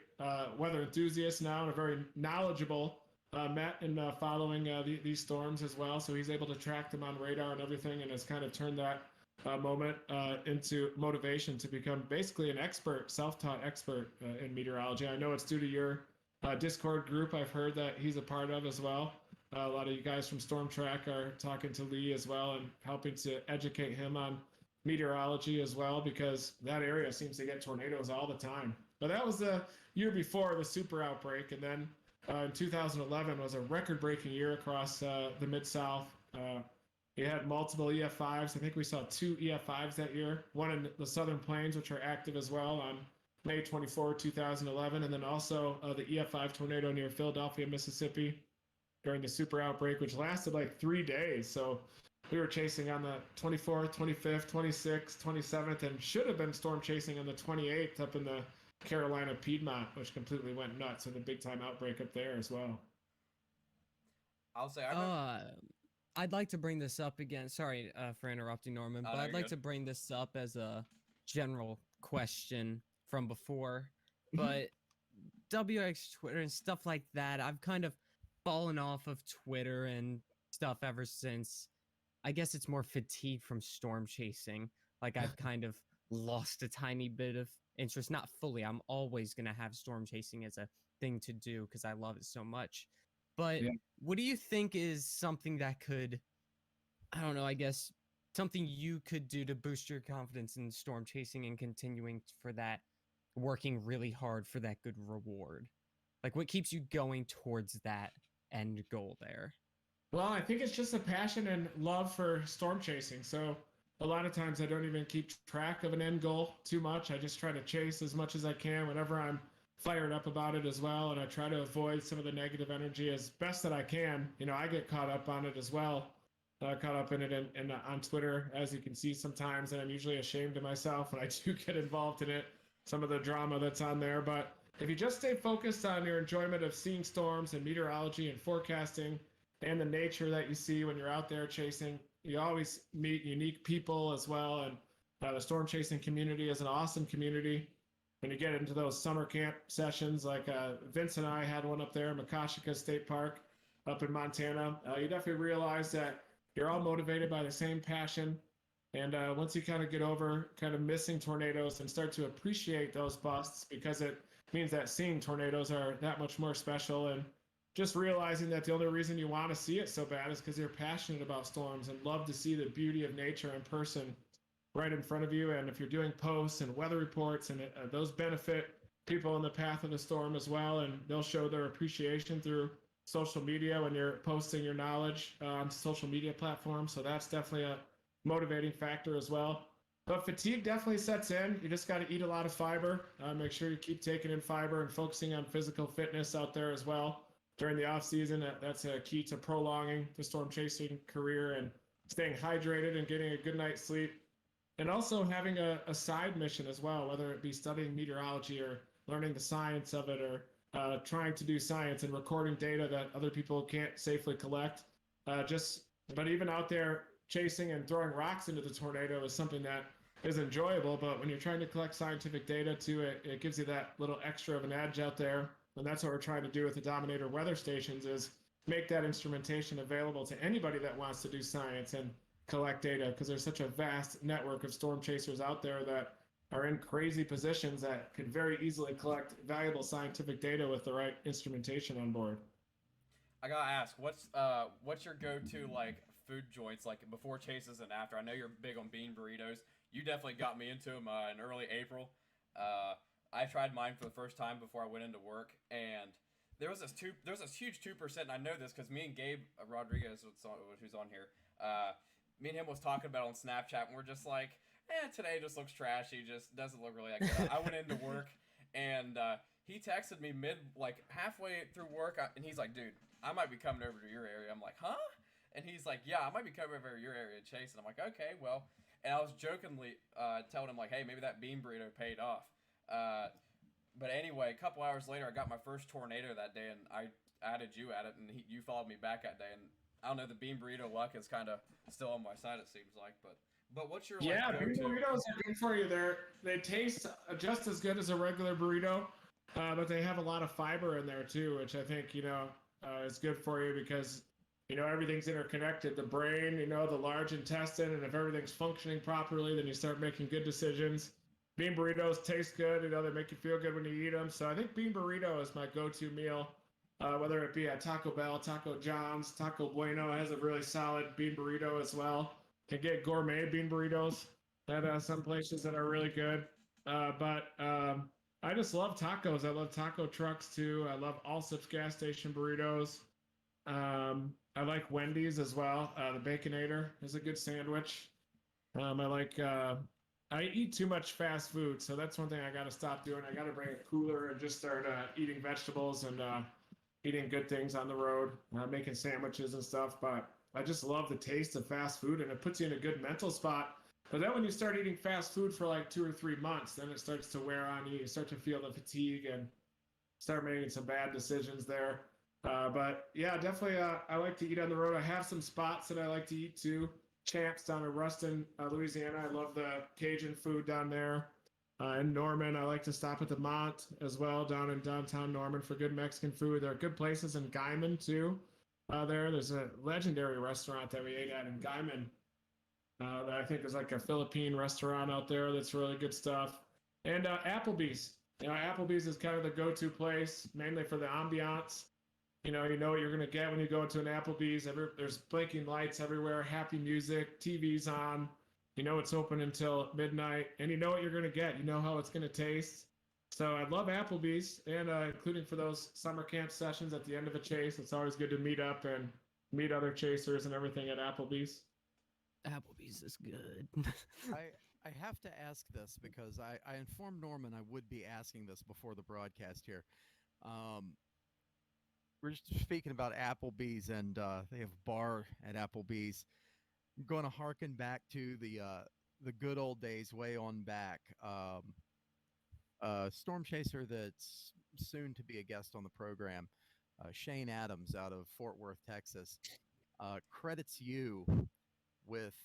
weather enthusiast now and a very knowledgeable Met in following these storms as well. So he's able to track them on radar and everything, and has kind of turned that moment into motivation to become basically an expert, self-taught expert in meteorology. I know it's due to your Discord group I've heard that he's a part of as well. A lot of you guys from Storm Track are talking to Lee as well and helping to educate him on meteorology as well, because that area seems to get tornadoes all the time. But that was the year before the super outbreak. And then in 2011 was a record-breaking year across the Mid-South. We had multiple EF5s. I think we saw 2 EF5s that year, one in the Southern Plains, which are active as well on May 24, 2011, and then also the EF5 tornado near Philadelphia, Mississippi during the super outbreak, which lasted like 3 days. So we were chasing on the 24th, 25th, 26th, 27th, and should have been storm chasing on the 28th up in the Carolina Piedmont, which completely went nuts with a big time outbreak up there as well. I'll say I remember. I'd like to bring this up again. Sorry for interrupting, Norman, Oh, but no, I'd you're like good. to bring this up as a general question from before. But WX Twitter and stuff like that, I've kind of fallen off of Twitter and stuff ever since. I guess it's more fatigue from storm chasing. Like I've kind of lost a tiny bit of interest. Not fully. I'm always going to have storm chasing as a thing to do because I love it so much. But Yeah. what do you think is something that could, I don't know, I guess something you could do to boost your confidence in storm chasing and continuing for that, working really hard for that good reward? Like, what keeps you going towards that end goal there? Well, I think it's just a passion and love for storm chasing. So a lot of times I don't even keep track of an end goal too much. I just try to chase as much as I can whenever I'm fired up about it as well. And I try to avoid some of the negative energy as best that I can. I get caught up on it as well. Caught up in it on Twitter, as you can see sometimes. And I'm usually ashamed of myself when I do get involved in it, some of the drama that's on there. But if you just stay focused on your enjoyment of seeing storms and meteorology and forecasting, and the nature that you see when you're out there chasing. You always meet unique people as well. And the storm chasing community is an awesome community. When you get into those summer camp sessions, like Vince and I had one up there in Makashika State Park up in Montana, you definitely realize that you're all motivated by the same passion. And once you kind of get over kind of missing tornadoes and start to appreciate those busts, because it means that seeing tornadoes are that much more special. And just realizing that the only reason you want to see it so bad is because you're passionate about storms and love to see the beauty of nature in person right in front of you. And if you're doing posts and weather reports, and those benefit people in the path of the storm as well, and they'll show their appreciation through social media when you're posting your knowledge on social media platforms. So that's definitely a motivating factor as well. But fatigue definitely sets in. You just got to eat a lot of fiber. Make sure you keep taking in fiber and focusing on physical fitness out there as well. During the off season, that's a key to prolonging the storm chasing career and staying hydrated and getting a good night's sleep. And also having a side mission as well, whether it be studying meteorology or learning the science of it, or trying to do science and recording data that other people can't safely collect. But even out there chasing and throwing rocks into the tornado is something that is enjoyable. But when you're trying to collect scientific data too, it gives you that little extra of an edge out there. And that's what we're trying to do with the Dominator weather stations, is make that instrumentation available to anybody that wants to do science and collect data, because there's such a vast network of storm chasers out there that are in crazy positions that could very easily collect valuable scientific data with the right instrumentation on board. I gotta ask, what's your go-to like food joints like before chases and after? I know you're big on bean burritos. You definitely got me into them in early April. I tried mine for the first time before I went into work, and there was this huge 2%. And I know this because me and Gabe Rodriguez, who's on here, me and him was talking about it on Snapchat, and we're just like, today just looks trashy, just doesn't look really that good. I went into work, and he texted me halfway through work, and he's like, dude, I might be coming over to your area. I'm like, huh? And he's like, yeah, I might be coming over to your area, Chase. And I'm like, okay, well. And I was jokingly telling him, like, hey, maybe that bean burrito paid off. But anyway, a couple hours later, I got my first tornado that day, and I added you at it, and you followed me back that day. And I don't know, the bean burrito luck is kind of still on my side, it seems like. But what's your bean go-to? burritos are good for you. They taste just as good as a regular burrito, but they have a lot of fiber in there too, which I think is good for you because everything's interconnected. The brain, the large intestine, and if everything's functioning properly, then you start making good decisions. Bean burritos taste good. They make you feel good when you eat them. So I think bean burrito is my go-to meal, whether it be at Taco Bell, Taco John's, Taco Bueno has a really solid bean burrito as well. You can get gourmet bean burritos at some places that are really good. But I just love tacos. I love taco trucks too. I love Allsup's gas station burritos. I like Wendy's as well. The Baconator is a good sandwich. I eat too much fast food, so that's one thing I got to stop doing. I got to bring a cooler and just start eating vegetables and eating good things on the road, making sandwiches and stuff. But I just love the taste of fast food, and it puts you in a good mental spot. But then when you start eating fast food for like 2 or 3 months, then it starts to wear on you. You start to feel the fatigue and start making some bad decisions there. But yeah, definitely I like to eat on the road. I have some spots that I like to eat too. Champs down in Ruston, Louisiana. I love the Cajun food down there. In Norman, I like to stop at the Mont as well down in downtown Norman for good Mexican food. There are good places in Guyman too. There's a legendary restaurant that we ate at in Guyman that I think is like a Philippine restaurant out there that's really good stuff. And Applebee's. Applebee's is kind of the go-to place, mainly for the ambiance. You know what you're gonna get when you go into an Applebee's. There's blinking lights everywhere, happy music, TV's on. You know it's open until midnight, and you know what you're gonna get. You know how it's gonna taste. So I love Applebee's, and including for those summer camp sessions at the end of a chase. It's always good to meet up and meet other chasers and everything at Applebee's. Applebee's is good. I have to ask this because I informed Norman I would be asking this before the broadcast here. We're just speaking about Applebee's, and they have a bar at Applebee's. I'm going to harken back to the good old days, way on back. Storm chaser that's soon to be a guest on the program, Shane Adams out of Fort Worth, Texas, credits you with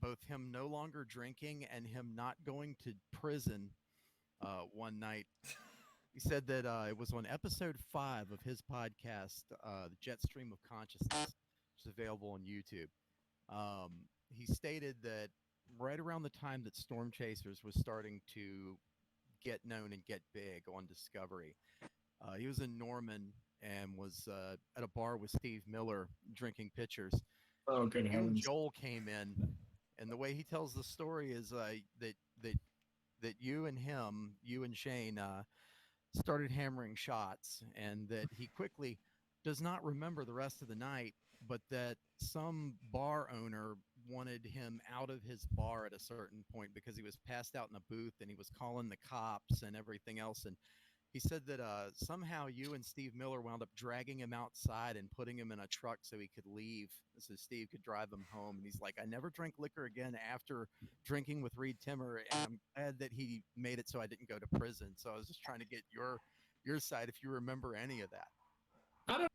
both him no longer drinking and him not going to prison one night. He said that it was on episode 5 of his podcast, The Jet Stream of Consciousness, which is available on YouTube. He stated that right around the time that Storm Chasers was starting to get known and get big on Discovery, he was in Norman and was at a bar with Steve Miller drinking pitchers. Oh, good You and heavens! Joel came in, and the way he tells the story is that you and Shane, started hammering shots, and that he quickly does not remember the rest of the night, but that some bar owner wanted him out of his bar at a certain point because he was passed out in a booth and he was calling the cops and everything else. And he said that somehow you and Steve Miller wound up dragging him outside and putting him in a truck so he could leave, so Steve could drive him home. And he's like, I never drank liquor again after drinking with Reed Timmer, and I'm glad that he made it so I didn't go to prison. So I was just trying to get your side, if you remember any of that. I don't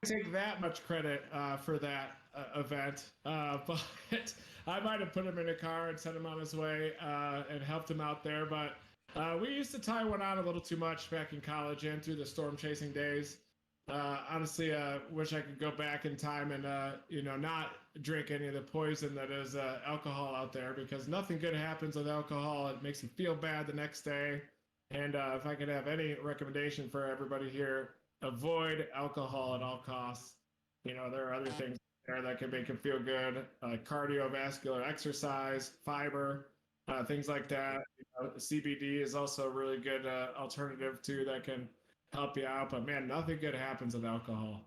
take that much credit for that event, but I might have put him in a car and sent him on his way and helped him out there. But we used to tie one on a little too much back in college and through the storm chasing days. Honestly, wish I could go back in time and not drink any of the poison that is alcohol out there, because nothing good happens with alcohol. It makes you feel bad the next day. And if I could have any recommendation for everybody here, avoid alcohol at all costs. There are other things there that can make you feel good, cardiovascular exercise, fiber, things like that. CBD is also a really good alternative too that can help you out. But man, nothing good happens with alcohol.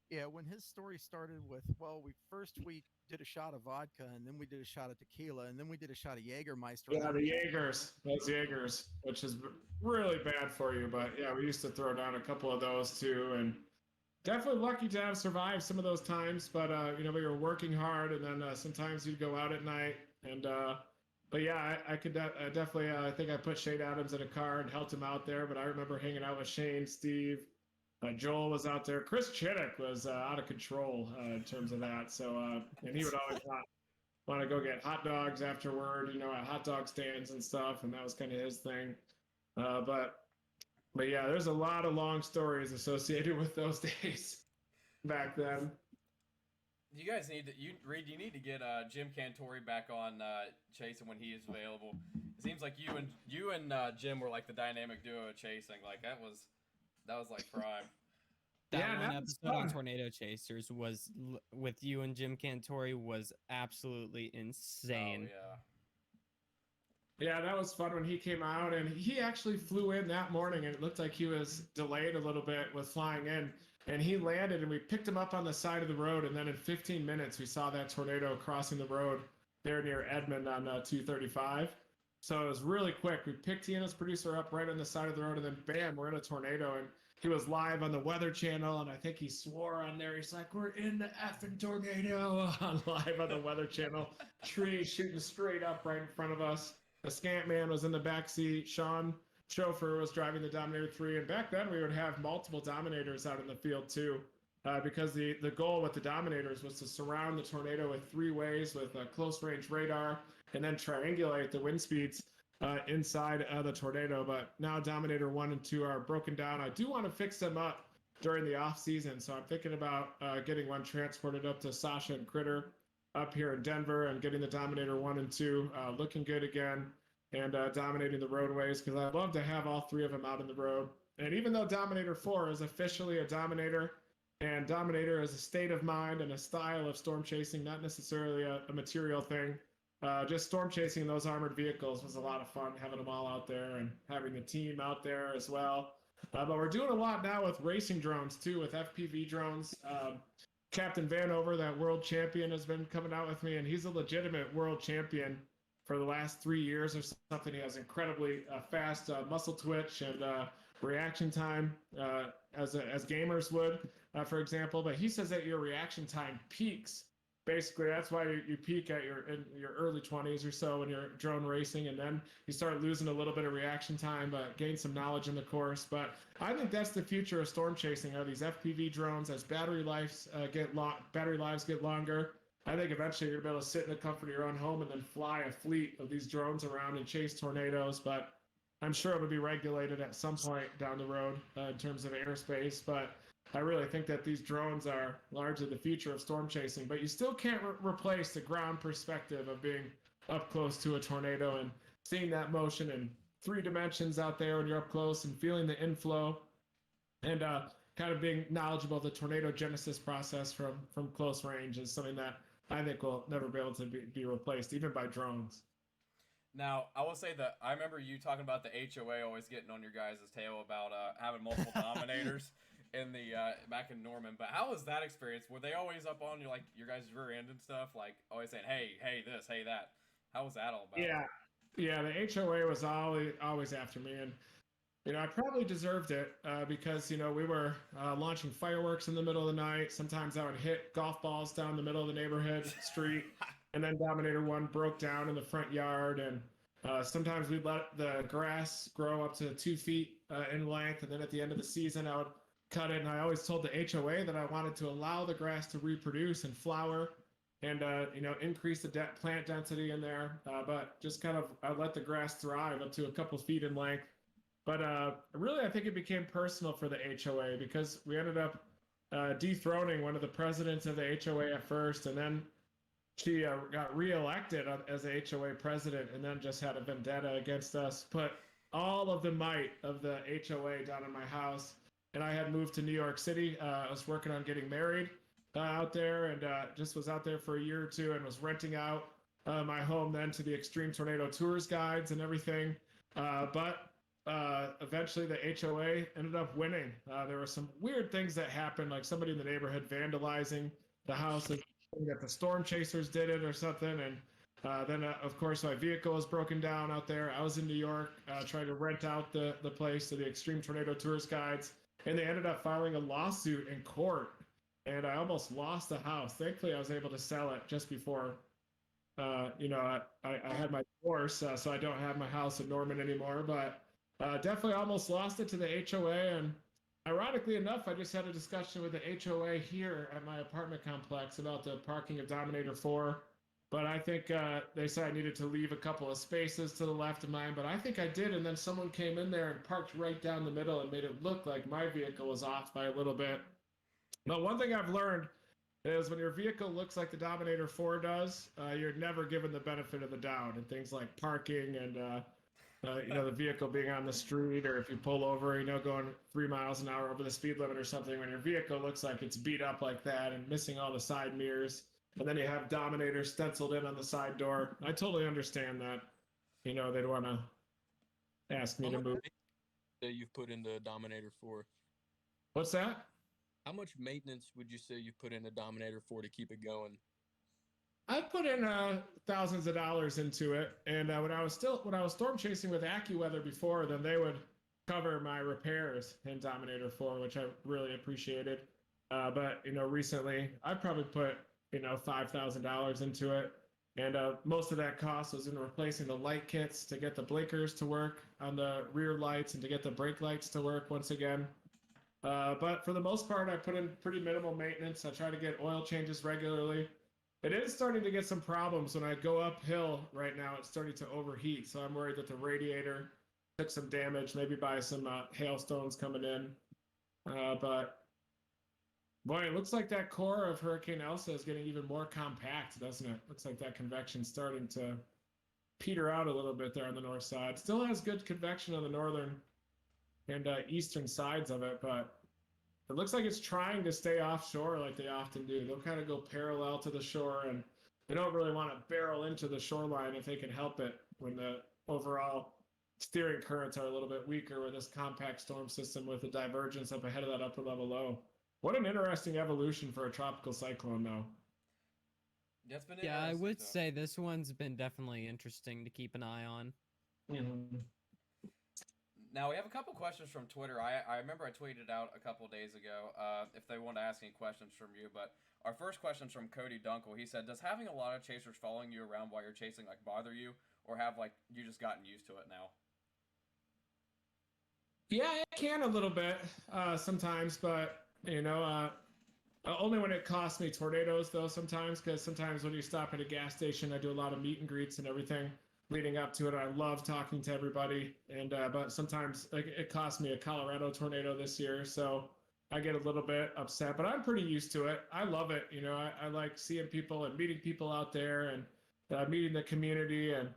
Yeah, when his story started with, well, we did a shot of vodka, and then we did a shot of tequila, and then we did a shot of Jägermeister. Yeah, the Jaegers, which is really bad for you. But yeah, we used to throw down a couple of those too, and definitely lucky to have survived some of those times. But we were working hard, and then sometimes you'd go out at night, and but yeah, I could definitely. I think I put Shane Adams in a car and helped him out there. But I remember hanging out with Shane, Steve. Joel was out there. Chris Chittick was out of control in terms of that. So, and he would always want to go get hot dogs afterward, at hot dog stands and stuff. And that was kind of his thing. But yeah, there's a lot of long stories associated with those days back then. You guys need to, Reed, you need to get Jim Cantori back on chasing when he is available. It seems like you and Jim were like the dynamic duo of chasing. Like that was like prime. That one episode on Tornado Chasers was with you and Jim Cantori was absolutely insane. Oh, yeah, that was fun when he came out, and he actually flew in that morning, and it looked like he was delayed a little bit with flying in, and he landed, and we picked him up on the side of the road, and then in 15 minutes we saw that tornado crossing the road there near Edmond on 235. So it was really quick. We picked he and his producer up right on the side of the road, and then bam, we're in a tornado. And he was live on the Weather Channel, and I think he swore on there. He's like, "We're in the effing tornado!" Live on the Weather Channel. Tree shooting straight up right in front of us. The Scant Man was in the back seat. Sean Chauffeur was driving the Dominator 3, and back then we would have multiple Dominators out in the field too, because the goal with the Dominators was to surround the tornado with 3 ways with a close-range radar, and then triangulate the wind speeds inside the tornado. But now Dominator 1 and 2 are broken down. I do want to fix them up during the off season, so I'm thinking about getting one transported up to Sasha and Critter up here in Denver and getting the Dominator 1 and 2 looking good again and dominating the roadways because I'd love to have all three of them out on the road. And even though Dominator 4 is officially a Dominator, and Dominator is a state of mind and a style of storm chasing, not necessarily a material thing. Just storm chasing those armored vehicles was a lot of fun, having them all out there and having the team out there as well. But we're doing a lot now with racing drones too, with FPV drones. Captain Vanover, that world champion, has been coming out with me, and he's a legitimate world champion for the last 3 years or something. He has incredibly fast muscle twitch and reaction time, as gamers would, for example. But he says that your reaction time peaks. Basically, that's why you peak at in your early 20s or so when you're drone racing, and then you start losing a little bit of reaction time, but gain some knowledge in the course. But I think that's the future of storm chasing, are these FPV drones. As battery lives get longer, I think eventually you're gonna be able to sit in the comfort of your own home and then fly a fleet of these drones around and chase tornadoes. But I'm sure it would be regulated at some point down the road in terms of airspace. But I really think that these drones are largely the future of storm chasing, but you still can't replace the ground perspective of being up close to a tornado and seeing that motion in 3 dimensions out there when you're up close and feeling the inflow and kind of being knowledgeable of the tornado genesis process from close range is something that I think will never be able to be replaced, even by drones. Now, I will say that I remember you talking about the HOA always getting on your guys' tail about having multiple Dominators in the back in Norman. But how was that experience? Were they always up on you, like your guys' rear end and stuff, like always saying, "Hey, this, hey that"? How was that all about? Yeah. The HOA was always after me, and I probably deserved it because we were launching fireworks in the middle of the night. Sometimes I would hit golf balls down the middle of the neighborhood street, and then Dominator 1 broke down in the front yard, and sometimes we'd let the grass grow up to 2 feet in length, and then at the end of the season I would cut it. And I always told the HOA that I wanted to allow the grass to reproduce and flower and increase the plant density in there, but just kind of I let the grass thrive up to a couple feet in length. But really, I think it became personal for the HOA because we ended up dethroning one of the presidents of the HOA at first, and then she got reelected as the HOA president, and then just had a vendetta against us. Put all of the might of the HOA down in my house, and I had moved to New York City. I was working on getting married out there, and just was out there for a year or two, and was renting out my home then to the Extreme Tornado Tours guides and everything. But eventually the HOA ended up winning. There were some weird things that happened, like somebody in the neighborhood vandalizing the house, and that the storm chasers did it or something. And then, of course, my vehicle was broken down out there. I was in New York trying to rent out the place to the Extreme Tornado Tours guides, and they ended up filing a lawsuit in court. And I almost lost the house. Thankfully, I was able to sell it just before I had my divorce, so I don't have my house in Norman anymore. But definitely almost lost it to the HOA. And ironically enough, I just had a discussion with the HOA here at my apartment complex about the parking of Dominator 4. But I think they said I needed to leave a couple of spaces to the left of mine, but I think I did. And then someone came in there and parked right down the middle and made it look like my vehicle was off by a little bit. But one thing I've learned is when your vehicle looks like the Dominator 4 does, you're never given the benefit of the doubt. And things like parking and the vehicle being on the street, or if you pull over, going 3 miles an hour over the speed limit or something, when your vehicle looks like it's beat up like that and missing all the side mirrors, and then you have Dominator stenciled in on the side door. I totally understand that. They'd want to ask me to move. That you've put into Dominator 4. What's that? How much maintenance would you say you put into Dominator 4 to keep it going? I put in thousands of dollars into it, and when I was storm chasing with AccuWeather before, then they would cover my repairs in Dominator 4, which I really appreciated. But recently I probably put $5,000 into it, and most of that cost was in replacing the light kits to get the blinkers to work on the rear lights and to get the brake lights to work once again. But for the most part, I put in pretty minimal maintenance. I try to get oil changes regularly. It is starting to get some problems when I go uphill right now. It's starting to overheat, so I'm worried that the radiator took some damage, maybe by some hailstones coming in. But Boy, it looks like that core of Hurricane Elsa is getting even more compact, doesn't it? Looks like that convection's starting to peter out a little bit there on the north side. Still has good convection on the northern and eastern sides of it, but it looks like it's trying to stay offshore like they often do. They'll kind of go parallel to the shore, and they don't really want to barrel into the shoreline if they can help it when the overall steering currents are a little bit weaker with this compact storm system with a divergence up ahead of that upper level low. What an interesting evolution for a tropical cyclone, though. Yeah, it's been Yeah, I interesting, would so. say this one's been definitely interesting to keep an eye on. Mm-hmm. Now we have a couple questions from Twitter. I remember I tweeted out a couple days ago if they want to ask any questions from you. But our first question is from Cody Dunkel. He said, "Does having a lot of chasers following you around while you're chasing like bother you, or have like you just gotten used to it now?" Yeah, it can a little bit sometimes, but only when it costs me tornadoes, though, sometimes, because sometimes when you stop at a gas station, I do a lot of meet and greets and everything leading up to it. I love talking to everybody, and but sometimes it cost me a Colorado tornado this year, so I get a little bit upset, but I'm pretty used to it. I love it. I like seeing people and meeting people out there and meeting the community and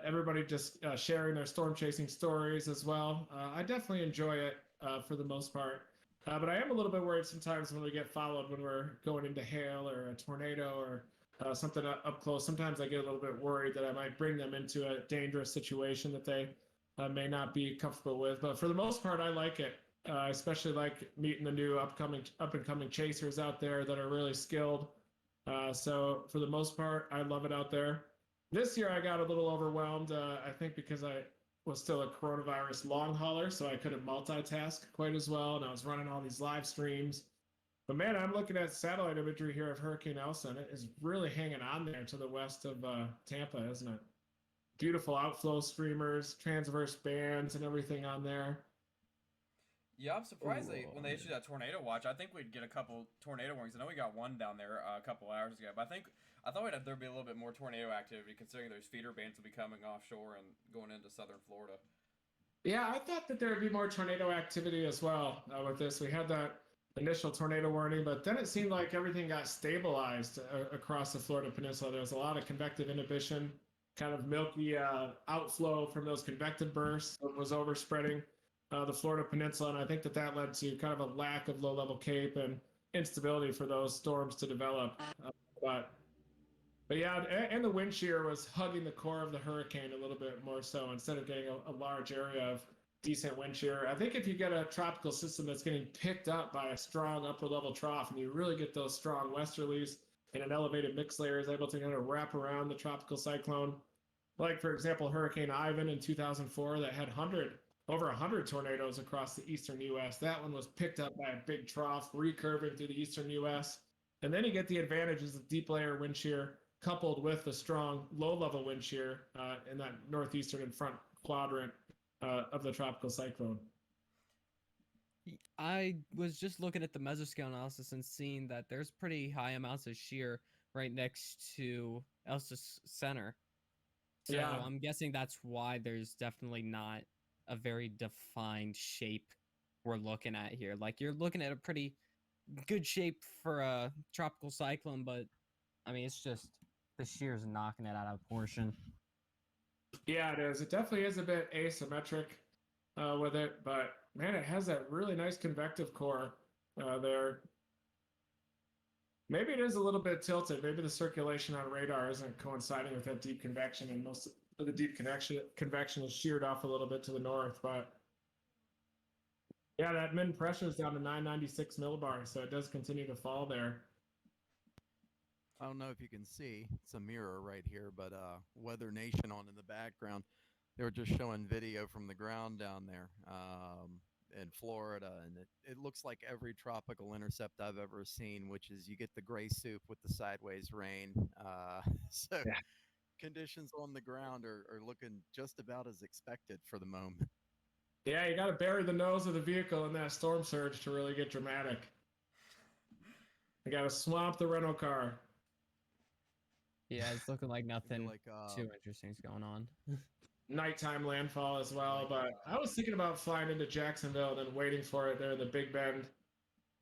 everybody just sharing their storm chasing stories as well. I definitely enjoy it for the most part. But I am a little bit worried sometimes when we get followed when we're going into hail or a tornado or something up close. Sometimes I get a little bit worried that I might bring them into a dangerous situation that they may not be comfortable with. But for the most part, I like it. I especially like meeting the new up and coming chasers out there that are really skilled. So for the most part, I love it out there. This year I got a little overwhelmed. I think because I was still a coronavirus long hauler, so I couldn't multitask quite as well, and I was running all these live streams. But man, I'm looking at satellite imagery here of Hurricane Elsa, and it is really hanging on there to the west of Tampa, isn't it? Beautiful outflow streamers, transverse bands, and everything on there. Yeah, I'm surprised when they Ooh. issued that tornado watch. I think we'd get a couple tornado warnings. I know we got one down there a couple hours ago, but I thought there'd be a little bit more tornado activity considering those feeder bands will be coming offshore and going into southern Florida. Yeah, I thought that there would be more tornado activity as well with this. We had that initial tornado warning, but then it seemed like everything got stabilized across the Florida Peninsula. There was a lot of convective inhibition, kind of milky outflow from those convective bursts that was overspreading the Florida Peninsula, and I think that led to kind of a lack of low-level cape and instability for those storms to develop. But but yeah, and the wind shear was hugging the core of the hurricane a little bit more so instead of getting a large area of decent wind shear. I think if you get a tropical system that's getting picked up by a strong upper level trough and you really get those strong westerlies and an elevated mixed layer is able to kind of wrap around the tropical cyclone, like for example, Hurricane Ivan in 2004 that had over 100 tornadoes across the eastern U.S. That one was picked up by a big trough recurving through the eastern U.S. And then you get the advantages of deep layer wind shear coupled with the strong low-level wind shear in that northeastern and front quadrant of the tropical cyclone. I was just looking at the mesoscale analysis and seeing that there's pretty high amounts of shear right next to Elsa's center. So Yeah. I'm guessing that's why there's definitely not a very defined shape we're looking at here. Like you're looking at a pretty good shape for a tropical cyclone, but I mean it's just the shear's knocking it out of proportion. Yeah, it is. It definitely is a bit asymmetric with it, but man, it has that really nice convective core there. Maybe it is a little bit tilted. Maybe the circulation on radar isn't coinciding with that deep convection, and most of the deep convection is sheared off a little bit to the north. But yeah, that min pressure is down to 996 millibars, so it does continue to fall there. I don't know if you can see, it's a mirror right here, but Weather Nation on in the background. They were just showing video from the ground down there in Florida, and it looks like every tropical intercept I've ever seen, which is you get the gray soup with the sideways rain. So Yeah. conditions on the ground are looking just about as expected for the moment. Yeah, you got to bury the nose of the vehicle in that storm surge to really get dramatic. You got to swamp the rental car. Yeah, it's looking like nothing Like too interesting is going on. Nighttime landfall as well, but I was thinking about flying into Jacksonville and then waiting for it there in the Big Bend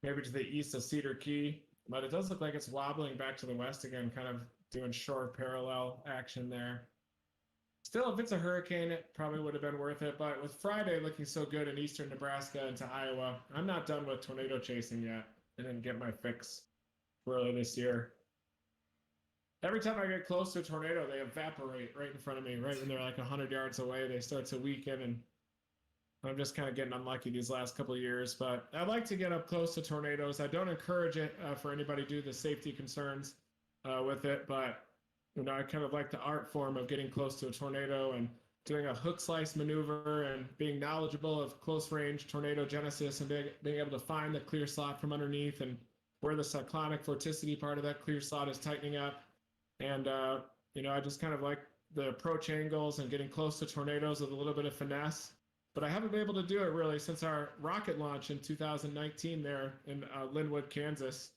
maybe to the east of Cedar Key, but it does look like it's wobbling back to the west again, kind of doing shore parallel action there. Still, if it's a hurricane, it probably would have been worth it. But with Friday looking so good in eastern Nebraska into Iowa, I'm not done with tornado chasing yet. I didn't get my fix early this year. Every time I get close to a tornado, they evaporate right in front of me. Right when they're like 100 yards away, they start to weaken, and I'm just kind of getting unlucky these last couple of years. But I like to get up close to tornadoes. I don't encourage it for anybody due to the safety concerns with it, but I kind of like the art form of getting close to a tornado and doing a hook slice maneuver and being knowledgeable of close range tornado genesis and being able to find the clear slot from underneath and where the cyclonic vorticity part of that clear slot is tightening up. And, I just kind of like the approach angles and getting close to tornadoes with a little bit of finesse. But I haven't been able to do it really since our rocket launch in 2019 there in Linwood, Kansas.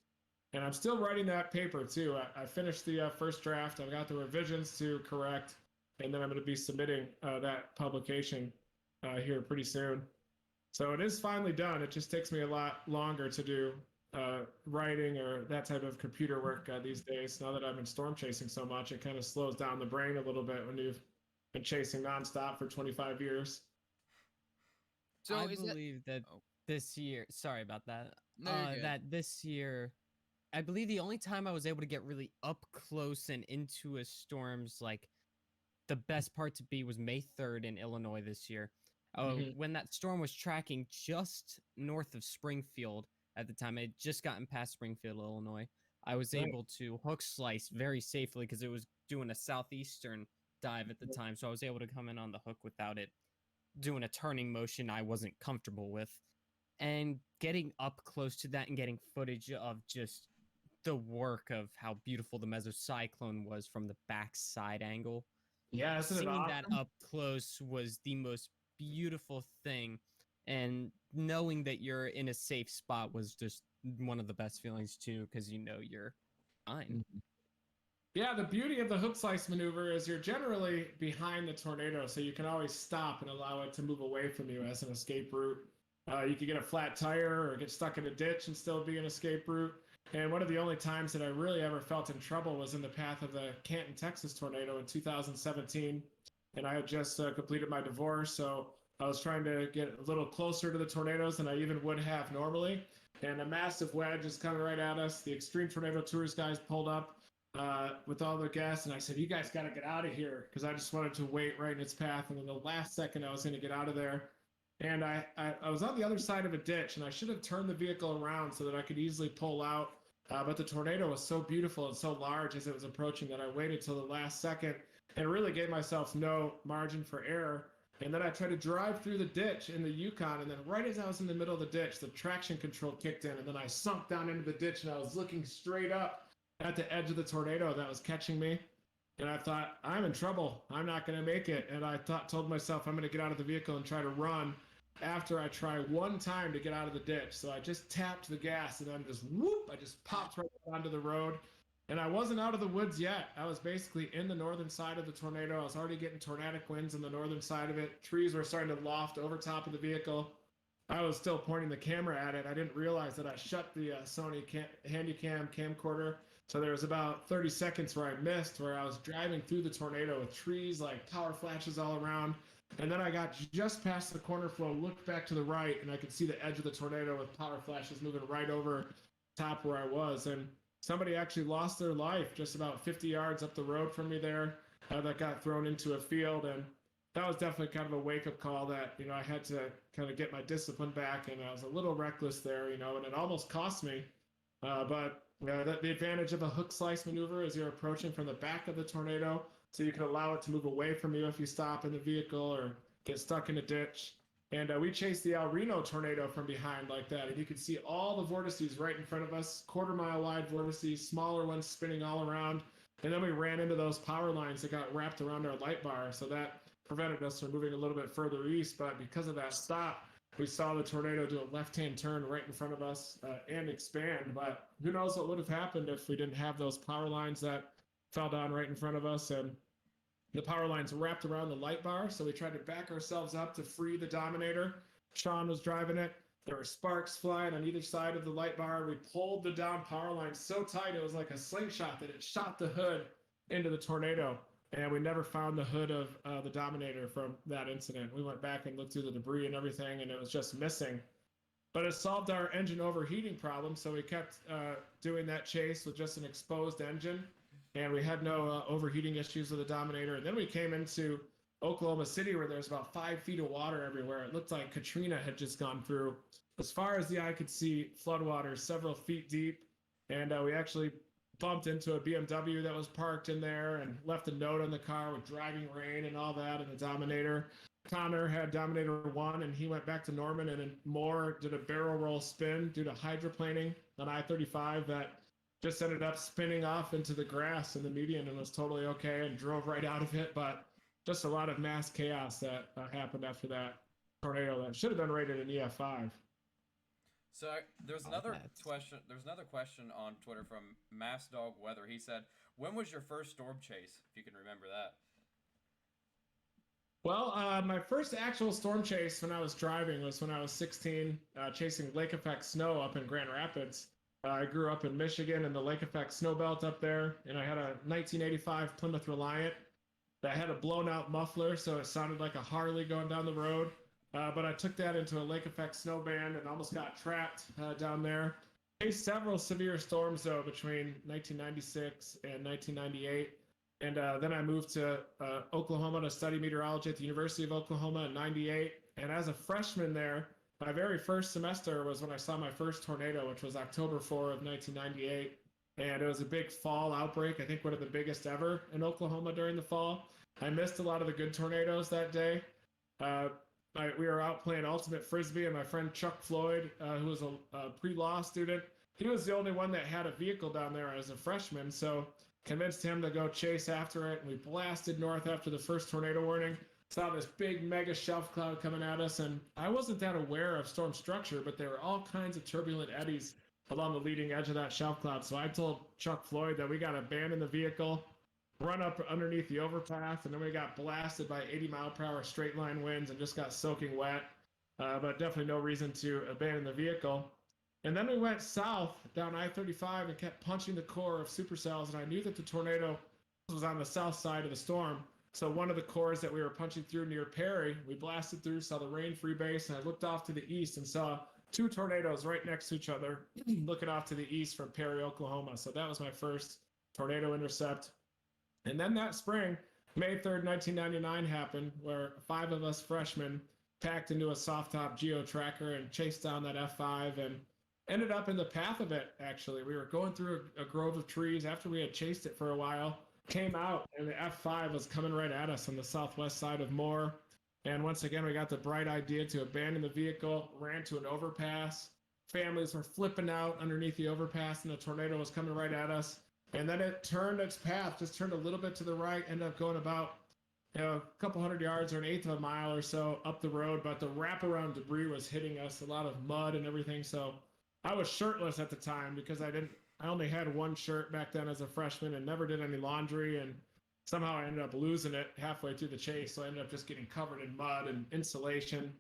And I'm still writing that paper too. I finished the first draft. I've got the revisions to correct, and then I'm going to be submitting that publication here pretty soon. So it is finally done. It just takes me a lot longer to do writing or that type of computer work these days. Now that I've been storm chasing so much, it kind of slows down the brain a little bit when you've been chasing nonstop for 25 years. So I believe that this year, sorry about that, that this year, I believe the only time I was able to get really up close and into a storm's like the best part to be was May 3rd in Illinois this year. When that storm was tracking just north of Springfield at the time, I had just gotten past Springfield, Illinois. I was able to hook slice very safely because it was doing a southeastern dive at the time, so I was able to come in on the hook without it doing a turning motion I wasn't comfortable with. And getting up close to that and getting footage of just the work of how beautiful the mesocyclone was from the backside angle. Yeah, isn't it awesome? That up close was the most beautiful thing, and knowing that you're in a safe spot was just one of the best feelings too, because you're fine. Yeah, the beauty of the hook slice maneuver is you're generally behind the tornado, so you can always stop and allow it to move away from you as an escape route. You could get a flat tire or get stuck in a ditch and still be an escape route. And one of the only times that I really ever felt in trouble was in the path of the Canton, Texas tornado in 2017. And I had just completed my divorce, so I was trying to get a little closer to the tornadoes than I even would have normally. And a massive wedge is coming right at us. The Extreme Tornado Tours guys pulled up with all the gas, and I said, "You guys got to get out of here," because I just wanted to wait right in its path. And then the last second, I was going to get out of there. And I was on the other side of a ditch, and I should have turned the vehicle around so that I could easily pull out. But the tornado was so beautiful and so large as it was approaching that I waited till the last second and really gave myself no margin for error. And then I tried to drive through the ditch in the Yukon, and then right as I was in the middle of the ditch, the traction control kicked in, and then I sunk down into the ditch, and I was looking straight up at the edge of the tornado that was catching me. And I thought, I'm in trouble. I'm not going to make it. And I told myself I'm going to get out of the vehicle and try to run after I try one time to get out of the ditch. So I just tapped the gas, and then just whoop, I just popped right onto the road. And I wasn't out of the woods yet. I was basically in the northern side of the tornado. I was already getting tornadic winds on the northern side of it. Trees were starting to loft over top of the vehicle. I was still pointing the camera at it. I didn't realize that I shut the Sony Handycam camcorder. So there was about 30 seconds where I missed, where I was driving through the tornado with trees like power flashes all around. And then I got just past the corner flow, looked back to the right, and I could see the edge of the tornado with power flashes moving right over top where I was. And somebody actually lost their life just about 50 yards up the road from me there that got thrown into a field. And that was definitely kind of a wake-up call that, I had to kind of get my discipline back, and I was a little reckless there, and it almost cost me. But the advantage of a hook slice maneuver is you're approaching from the back of the tornado, so you can allow it to move away from you if you stop in the vehicle or get stuck in a ditch. And we chased the El Reno tornado from behind like that, and you could see all the vortices right in front of us, quarter-mile wide vortices, smaller ones spinning all around. And then we ran into those power lines that got wrapped around our light bar, so that prevented us from moving a little bit further east. But because of that stop, we saw the tornado do a left-hand turn right in front of us and expand. But who knows what would have happened if we didn't have those power lines that fell down right in front of us. And the power lines wrapped around the light bar, so we tried to back ourselves up to free the Dominator. Sean was driving it, There were sparks flying on either side of the light bar. We pulled the down power line so tight it was like a slingshot that it shot the hood into the tornado. And we never found the hood of the Dominator from that incident. We went back and looked through the debris and everything, and it was just missing. But it solved our engine overheating problem, so we kept doing that chase with just an exposed engine, and we had no overheating issues with the Dominator. And then we came into Oklahoma City, where there's about 5 feet of water everywhere. It looked like Katrina had just gone through. As far as the eye could see, floodwaters several feet deep, and we actually bumped into a BMW that was parked in there and left a note on the car with driving rain and all that, and the Dominator. Connor had Dominator 1, and he went back to Norman, and then Moore did a barrel roll spin due to hydroplaning on I-35 that just ended up spinning off into the grass in the median and was totally okay and drove right out of it. But just a lot of mass chaos that happened after that tornado that should have been rated an EF5. So there's another question. There's another question on Twitter from Mass Dog Weather. He said, "When was your first storm chase? If you can remember that." Well, my first actual storm chase when I was driving was when I was 16, chasing lake effect snow up in Grand Rapids. I grew up in Michigan in the lake effect snow belt up there, and I had a 1985 Plymouth Reliant that had a blown out muffler, so it sounded like a Harley going down the road. But I took that into a lake effect snow band and almost got trapped down there. Faced several severe storms though between 1996 and 1998. And then I moved to Oklahoma to study meteorology at the University of Oklahoma in 98. And as a freshman there, my very first semester was when I saw my first tornado, which was October 4 of 1998. And it was a big fall outbreak, I think one of the biggest ever in Oklahoma during the fall. I missed a lot of the good tornadoes that day. We were out playing ultimate frisbee, and my friend Chuck Floyd, who was a pre-law student, he was the only one that had a vehicle down there as a freshman. So convinced him to go chase after it, and we blasted north after the first tornado warning. Saw this big mega shelf cloud coming at us, and I wasn't that aware of storm structure, but there were all kinds of turbulent eddies along the leading edge of that shelf cloud. So I told Chuck Floyd that we got to abandon the vehicle, run up underneath the overpass, and then we got blasted by 80-mile-per-hour straight line winds and just got soaking wet. But definitely no reason to abandon the vehicle. And then we went south down I-35 and kept punching the core of supercells, and I knew that the tornado was on the south side of the storm. So one of the cores that we were punching through near Perry, we blasted through, saw the rain-free base, and I looked off to the east and saw 2 tornadoes right next to each other, looking off to the east from Perry, Oklahoma. So that was my first tornado intercept. And then that spring, May 3rd, 1999 happened, where 5 of us freshmen packed into a soft-top geo tracker and chased down that F5 and ended up in the path of it, actually. We were going through a grove of trees after we had chased it for a while, came out, and the F5 was coming right at us on the southwest side of Moore. And once again, we got the bright idea to abandon the vehicle, ran to an overpass. Families were flipping out underneath the overpass, and the tornado was coming right at us. And then it turned its path, just turned a little bit to the right, ended up going about a couple hundred yards or an eighth of a mile or so up the road. But the wraparound debris was hitting us, a lot of mud and everything. So I was shirtless at the time because I only had one shirt back then as a freshman and never did any laundry. And somehow I ended up losing it halfway through the chase. So I ended up just getting covered in mud and insulation.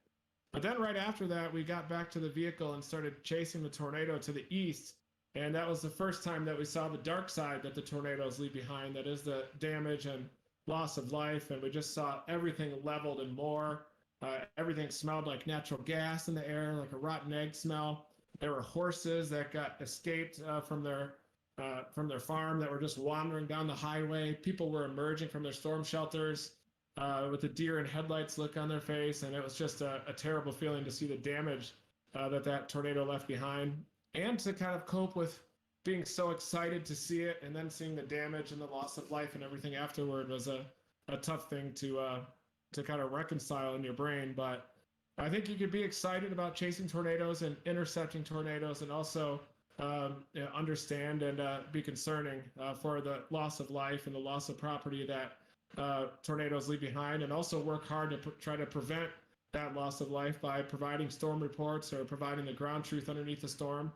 But then right after that, we got back to the vehicle and started chasing the tornado to the east. And that was the first time that we saw the dark side that the tornadoes leave behind. That is the damage and loss of life. And we just saw everything leveled and more. Everything smelled like natural gas in the air, like a rotten egg smell. There were horses that got escaped from their farm that were just wandering down the highway. People were emerging from their storm shelters with the deer and headlights look on their face. And it was just a terrible feeling to see the damage that tornado left behind. And to kind of cope with being so excited to see it and then seeing the damage and the loss of life and everything afterward was a tough thing to kind of reconcile in your brain. But I think you could be excited about chasing tornadoes and intercepting tornadoes, and also understand and be concerning for the loss of life and the loss of property that tornadoes leave behind, and also work hard to try to prevent that loss of life by providing storm reports or providing the ground truth underneath the storm.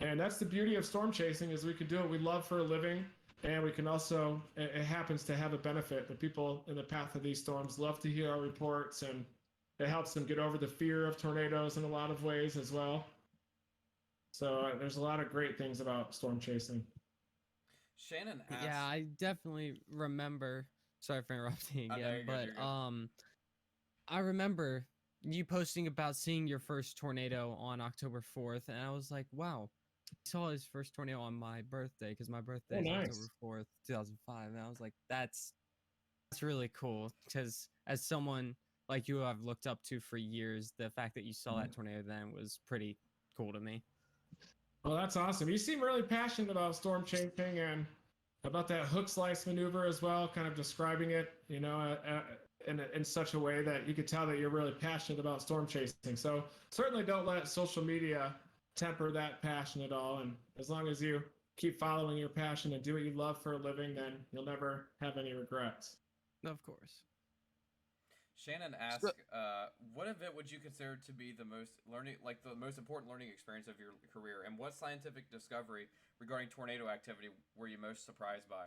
And that's the beauty of storm chasing, is we can do what we love for a living, and we can also, it happens to have a benefit. The people in the path of these storms love to hear our reports and it helps them get over the fear of tornadoes in a lot of ways as well. So there's a lot of great things about storm chasing. Shannon asks. Yeah, I definitely remember. Sorry for interrupting Oh, no, again, you're good, but you're good. I remember you posting about seeing your first tornado on October 4th, and I was like, wow, he saw his first tornado on my birthday because my birthday is nice. October 4th, 2005, and I was like, that's really cool because as someone like you I've looked up to for years, the fact that you saw that tornado then was pretty cool to me. Well, that's awesome. You seem really passionate about storm chasing and about that hook slice maneuver as well, kind of describing it, in such a way that you could tell that you're really passionate about storm chasing. So certainly don't let social media temper that passion at all. And as long as you keep following your passion and do what you love for a living, then you'll never have any regrets. Of course. Shannon asks, what event would you consider to be the most important learning experience of your career, and what scientific discovery regarding tornado activity were you most surprised by?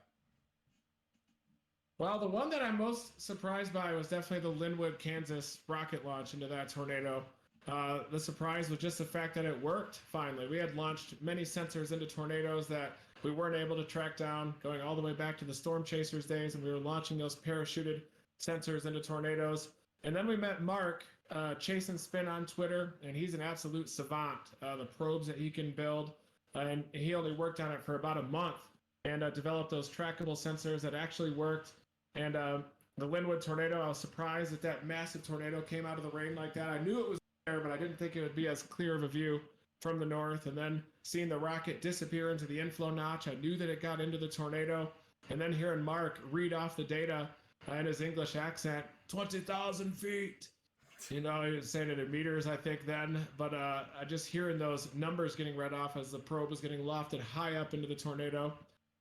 Well, the one that I'm most surprised by was definitely the Linwood, Kansas rocket launch into that tornado. The surprise was just the fact that it worked finally. We had launched many sensors into tornadoes that we weren't able to track down, going all the way back to the Storm Chasers days, and we were launching those parachuted sensors into tornadoes. And then we met Mark, Chase and Spin on Twitter, and he's an absolute savant. The probes that he can build, and he only worked on it for about a month and developed those trackable sensors that actually worked. And the Linwood tornado, I was surprised that that massive tornado came out of the rain like that. I knew it was there, but I didn't think it would be as clear of a view from the north. And then seeing the rocket disappear into the inflow notch, I knew that it got into the tornado. And then hearing Mark read off the data in his English accent, 20,000 feet. He was saying it in meters, I think, then. But just hearing those numbers getting read off as the probe was getting lofted high up into the tornado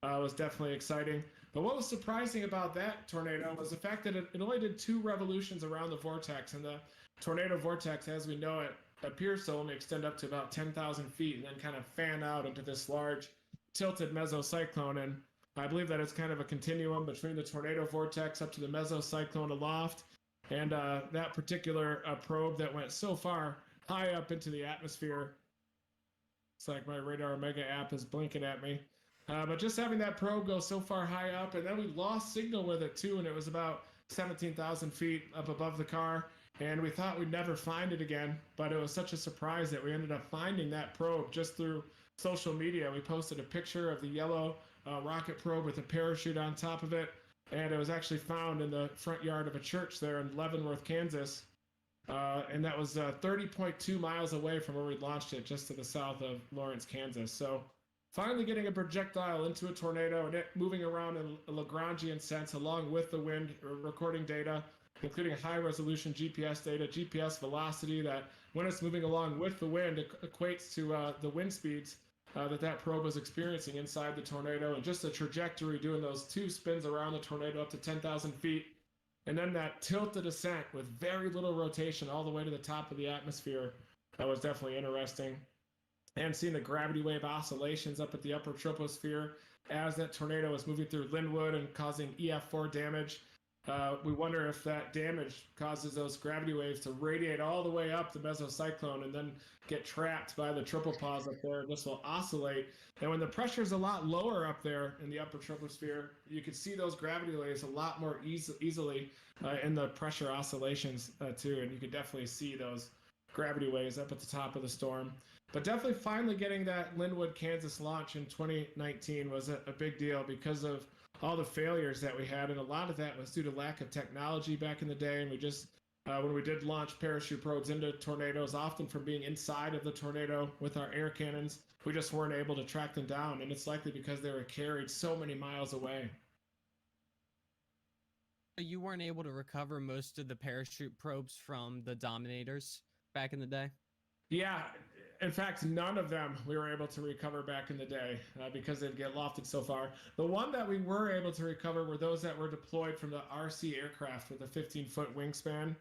was definitely exciting. But what was surprising about that tornado was the fact that it only did 2 revolutions around the vortex. And the tornado vortex, as we know it, appears to only extend up to about 10,000 feet and then kind of fan out into this large tilted mesocyclone. And I believe that it's kind of a continuum between the tornado vortex up to the mesocyclone aloft. And that particular probe that went so far high up into the atmosphere, it's like my Radar Omega app is blinking at me. But just having that probe go so far high up, and then we lost signal with it too, and it was about 17,000 feet up above the car, and we thought we'd never find it again, but it was such a surprise that we ended up finding that probe just through social media. We posted a picture of the yellow rocket probe with a parachute on top of it, and it was actually found in the front yard of a church there in Leavenworth, Kansas, and that was 30.2 miles away from where we launched it, just to the south of Lawrence, Kansas. So finally getting a projectile into a tornado and it moving around in a Lagrangian sense along with the wind, recording data, including high-resolution GPS data, GPS velocity that when it's moving along with the wind, it equates to the wind speeds that probe was experiencing inside the tornado, and just the trajectory doing those 2 spins around the tornado up to 10,000 feet, and then that tilted descent with very little rotation all the way to the top of the atmosphere. That was definitely interesting. And seeing the gravity wave oscillations up at the upper troposphere as that tornado was moving through Linwood and causing EF4 damage. We wonder if that damage causes those gravity waves to radiate all the way up the mesocyclone and then get trapped by the tropopause up there. This will oscillate. And when the pressure is a lot lower up there in the upper troposphere, you can see those gravity waves a lot more easily in the pressure oscillations too. And you can definitely see those gravity waves up at the top of the storm. But definitely finally getting that Linwood, Kansas launch in 2019 was a big deal because of all the failures that we had. And a lot of that was due to lack of technology back in the day. And we just, when we did launch parachute probes into tornadoes, often from being inside of the tornado with our air cannons, we just weren't able to track them down. And it's likely because they were carried so many miles away. You weren't able to recover most of the parachute probes from the Dominators back in the day? Yeah. In fact, none of them we were able to recover back in the day because they'd get lofted so far. The one that we were able to recover were those that were deployed from the RC aircraft with a 15-foot wingspan.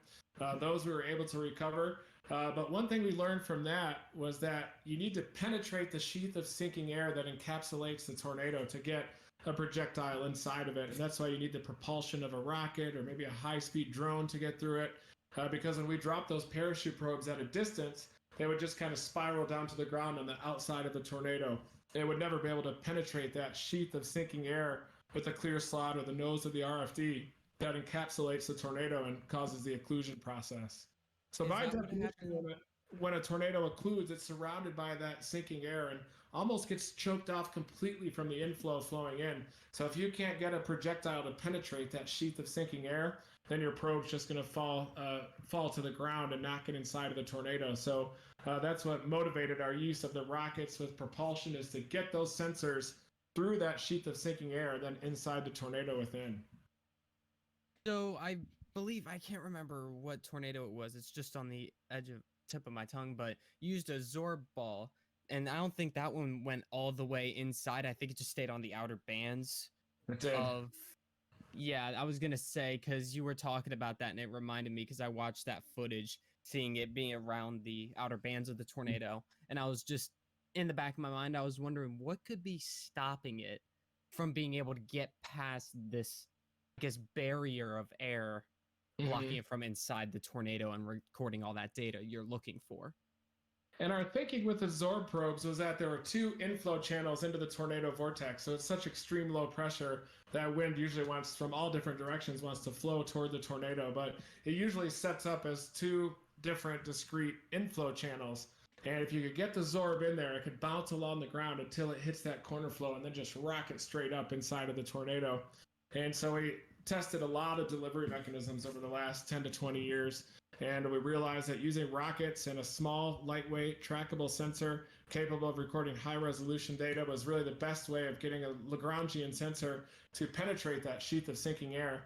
Those we were able to recover. But one thing we learned from that was that you need to penetrate the sheath of sinking air that encapsulates the tornado to get a projectile inside of it. And that's why you need the propulsion of a rocket or maybe a high-speed drone to get through it. because when we dropped those parachute probes at a distance, they would just kind of spiral down to the ground on the outside of the tornado. They would never be able to penetrate that sheath of sinking air with a clear slot or the nose of the RFD that encapsulates the tornado and causes the occlusion process. So Is by that what definition, happened? when a tornado occludes, it's surrounded by that sinking air and almost gets choked off completely from the inflow flowing in. So if you can't get a projectile to penetrate that sheath of sinking air, then your probe's just going to fall to the ground and not get inside of the tornado. So that's what motivated our use of the rockets with propulsion, is to get those sensors through that sheath of sinking air, then inside the tornado within. So I believe I can't remember what tornado it was. It's just on the edge of tip of my tongue, but used a Zorb ball, and I don't think that one went all the way inside. I think it just stayed on the outer bands It did. of. Yeah, I was gonna say, because you were talking about that, and it reminded me, because I watched that footage, seeing it being around the outer bands of the tornado, and I was just in the back of my mind, I was wondering what could be stopping it from being able to get past this, I guess, barrier of air blocking it from inside the tornado and recording all that data you're looking for. And our thinking with the Zorb probes was that there were two inflow channels into the tornado vortex. So it's such extreme low pressure that wind usually wants, from all different directions, wants to flow toward the tornado. But it usually sets up as two different discrete inflow channels. And if you could get the Zorb in there, it could bounce along the ground until it hits that corner flow and then just rocket straight up inside of the tornado. And so we tested a lot of delivery mechanisms over the last 10 to 20 years. And we realized that using rockets and a small, lightweight, trackable sensor capable of recording high resolution data was really the best way of getting a Lagrangian sensor to penetrate that sheath of sinking air.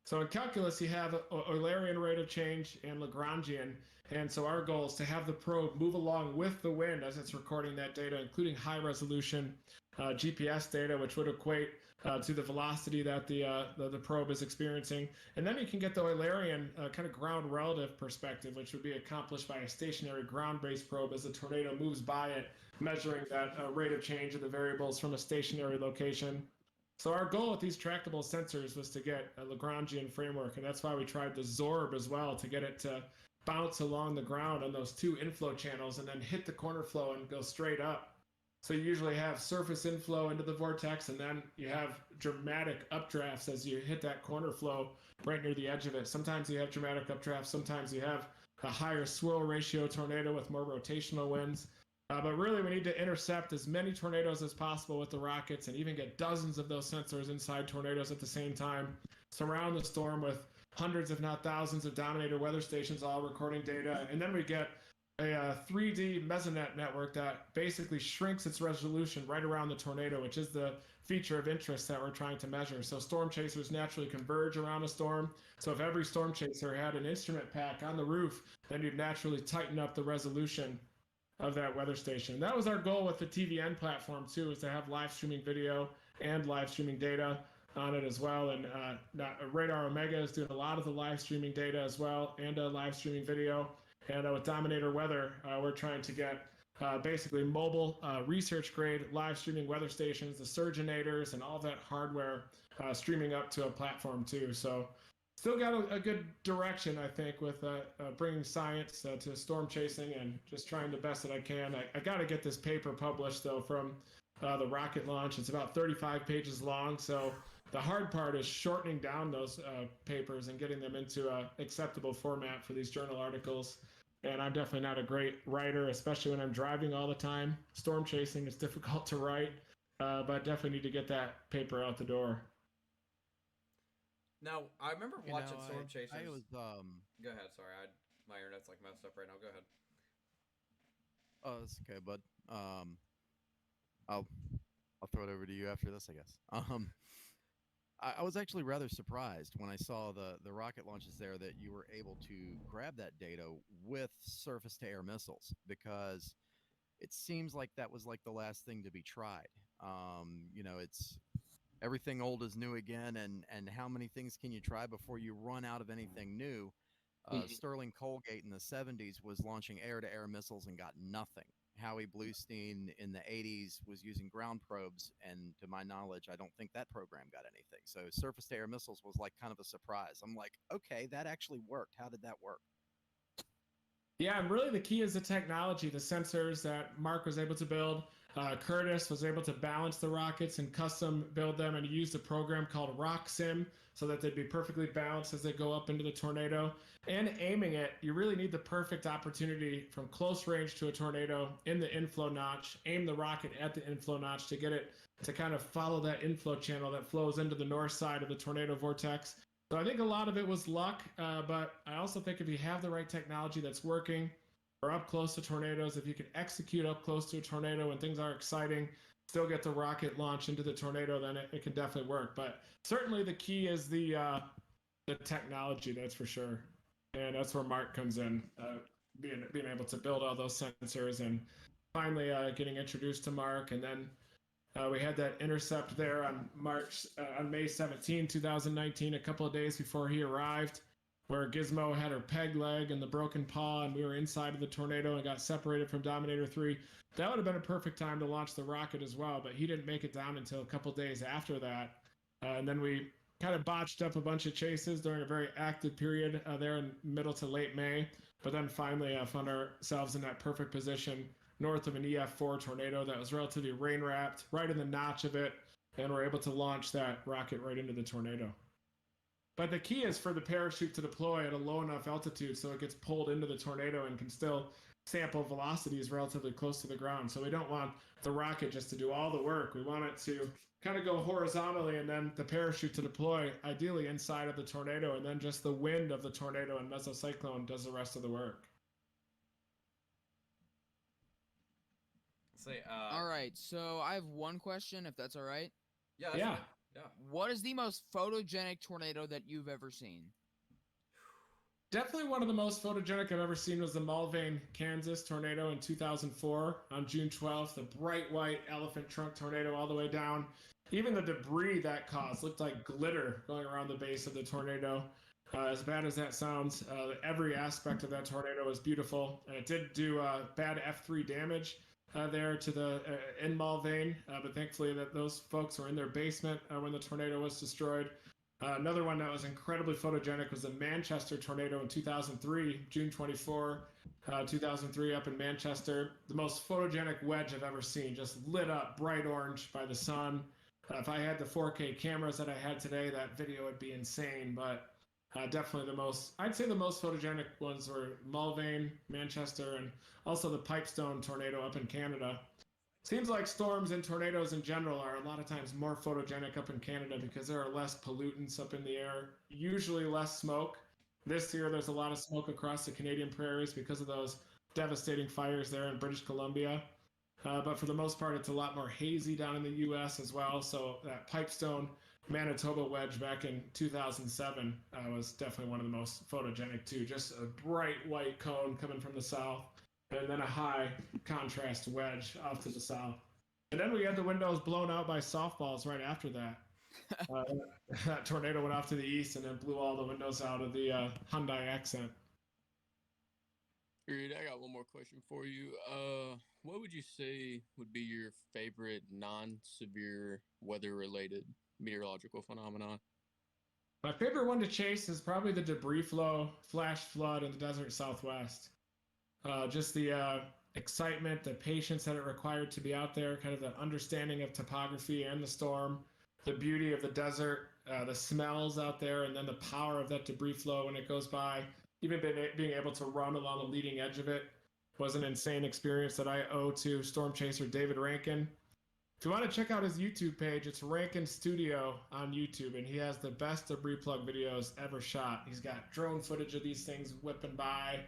So in calculus, you have Eulerian rate of change and Lagrangian. And so our goal is to have the probe move along with the wind as it's recording that data, including high resolution GPS data, which would equate to the velocity that the probe is experiencing. And then you can get the Eulerian kind of ground relative perspective, which would be accomplished by a stationary ground-based probe as the tornado moves by it, measuring that rate of change of the variables from a stationary location. So our goal with these tractable sensors was to get a Lagrangian framework, and that's why we tried the Zorb as well, to get it to bounce along the ground on those two inflow channels and then hit the corner flow and go straight up. So you usually have surface inflow into the vortex, and then you have dramatic updrafts as you hit that corner flow right near the edge of it. Sometimes you have dramatic updrafts, sometimes you have a higher swirl ratio tornado with more rotational winds. But really, we need to intercept as many tornadoes as possible with the rockets and even get dozens of those sensors inside tornadoes at the same time. Surround the storm with hundreds, if not thousands, of Dominator weather stations all recording data. And then we get a 3D mesonet network that basically shrinks its resolution right around the tornado, which is the feature of interest that we're trying to measure. So storm chasers naturally converge around a storm. So if every storm chaser had an instrument pack on the roof, then you'd naturally tighten up the resolution of that weather station. That was our goal with the TVN platform too, is to have live streaming video and live streaming data on it as well. And Radar Omega is doing a lot of the live streaming data as well, and live streaming video. And with Dominator Weather, we're trying to get basically mobile research grade live streaming weather stations, the surginators, and all that hardware streaming up to a platform too. So still got a good direction, I think, with bringing science to storm chasing and just trying the best that I can. I got to get this paper published, though, from the rocket launch. It's about 35 pages long, so the hard part is shortening down those papers and getting them into an acceptable format for these journal articles. And I'm definitely not a great writer, especially when I'm driving all the time. Storm chasing is difficult to write, but definitely need to get that paper out the door. Now, I remember watching Storm Chasers. I was Go ahead. Sorry, my internet's like messed up right now. Go ahead. Oh, that's okay, bud. I'll throw it over to you after this, I guess. I was actually rather surprised when I saw the rocket launches there that you were able to grab that data with surface-to-air missiles, because it seems like that was like the last thing to be tried. It's everything old is new again, and how many things can you try before you run out of anything new? Sterling Colgate in the 70s was launching air-to-air missiles and got nothing. Howie Bluestein in the 80s was using ground probes, and to my knowledge, I don't think that program got anything. So surface-to-air missiles was like kind of a surprise. I'm like, okay, that actually worked. How did that work? Yeah, and really the key is the technology, the sensors that Mark was able to build. Curtis was able to balance the rockets and custom build them, and he used a program called Rock Sim so that they'd be perfectly balanced as they go up into the tornado. And aiming it, you really need the perfect opportunity from close range to a tornado in the inflow notch. Aim the rocket at the inflow notch to get it to kind of follow that inflow channel that flows into the north side of the tornado vortex. So I think a lot of it was luck, but I also think if you have the right technology that's working, or up close to tornadoes, if you can execute up close to a tornado when things are exciting, still get the rocket launch into the tornado, then it can definitely work. But certainly the key is the technology, that's for sure. And that's where Mark comes in, being able to build all those sensors and finally getting introduced to Mark. And then we had that intercept there on May 17, 2019, a couple of days before he arrived, where Gizmo had her peg leg and the broken paw, and we were inside of the tornado and got separated from Dominator 3. That would have been a perfect time to launch the rocket as well, but he didn't make it down until a couple of days after that. And then we kind of botched up a bunch of chases during a very active period there in middle to late May, but then finally found ourselves in that perfect position north of an EF4 tornado that was relatively rain wrapped, right in the notch of it, and we're able to launch that rocket right into the tornado. But the key is for the parachute to deploy at a low enough altitude so it gets pulled into the tornado and can still sample velocities relatively close to the ground. So we don't want the rocket just to do all the work. We want it to kind of go horizontally and then the parachute to deploy ideally inside of the tornado, and then just the wind of the tornado and mesocyclone does the rest of the work. Say, All right, so I have one question, if that's all right. Yeah. That's Yeah. fine. Yeah. What is the most photogenic tornado that you've ever seen? Definitely one of the most photogenic I've ever seen was the Mulvane, Kansas tornado in 2004 on June 12th. The bright white elephant trunk tornado all the way down. Even the debris that caused looked like glitter going around the base of the tornado. As bad as that sounds, every aspect of that tornado was beautiful. And it did do bad Ep.3 damage there to the in Mulvane, but thankfully that those folks were in their basement when the tornado was destroyed. Another one that was incredibly photogenic was the Manchester tornado in 2003, June 24, 2003 up in Manchester. The most photogenic wedge I've ever seen, just lit up bright orange by the sun. If I had the 4K cameras that I had today, that video would be insane, but definitely I'd say the most photogenic ones were Mulvane, Manchester, and also the Pipestone tornado up in Canada. Seems like storms and tornadoes in general are a lot of times more photogenic up in Canada because there are less pollutants up in the air, usually less smoke. This year, there's a lot of smoke across the Canadian prairies because of those devastating fires there in British Columbia. But for the most part, it's a lot more hazy down in the U.S. as well. So that Pipestone Manitoba wedge back in 2007 was definitely one of the most photogenic too. Just a bright white cone coming from the south, and then a high contrast wedge off to the south. And then we had the windows blown out by softballs right after that. That tornado went off to the east and then blew all the windows out of the Hyundai Accent. Reed, I got one more question for you. What would you say would be your favorite non-severe weather-related meteorological phenomenon? My favorite one to chase is probably the debris flow, flash flood in the desert Southwest. Just the excitement, the patience that it required to be out there, kind of the understanding of topography and the storm, the beauty of the desert, the smells out there, and then the power of that debris flow when it goes by. Even being able to run along the leading edge of it was an insane experience that I owe to storm chaser David Rankin. If you want to check out his YouTube page, it's Rankin Studio on YouTube, and he has the best debris plug videos ever shot. He's got drone footage of these things whipping by,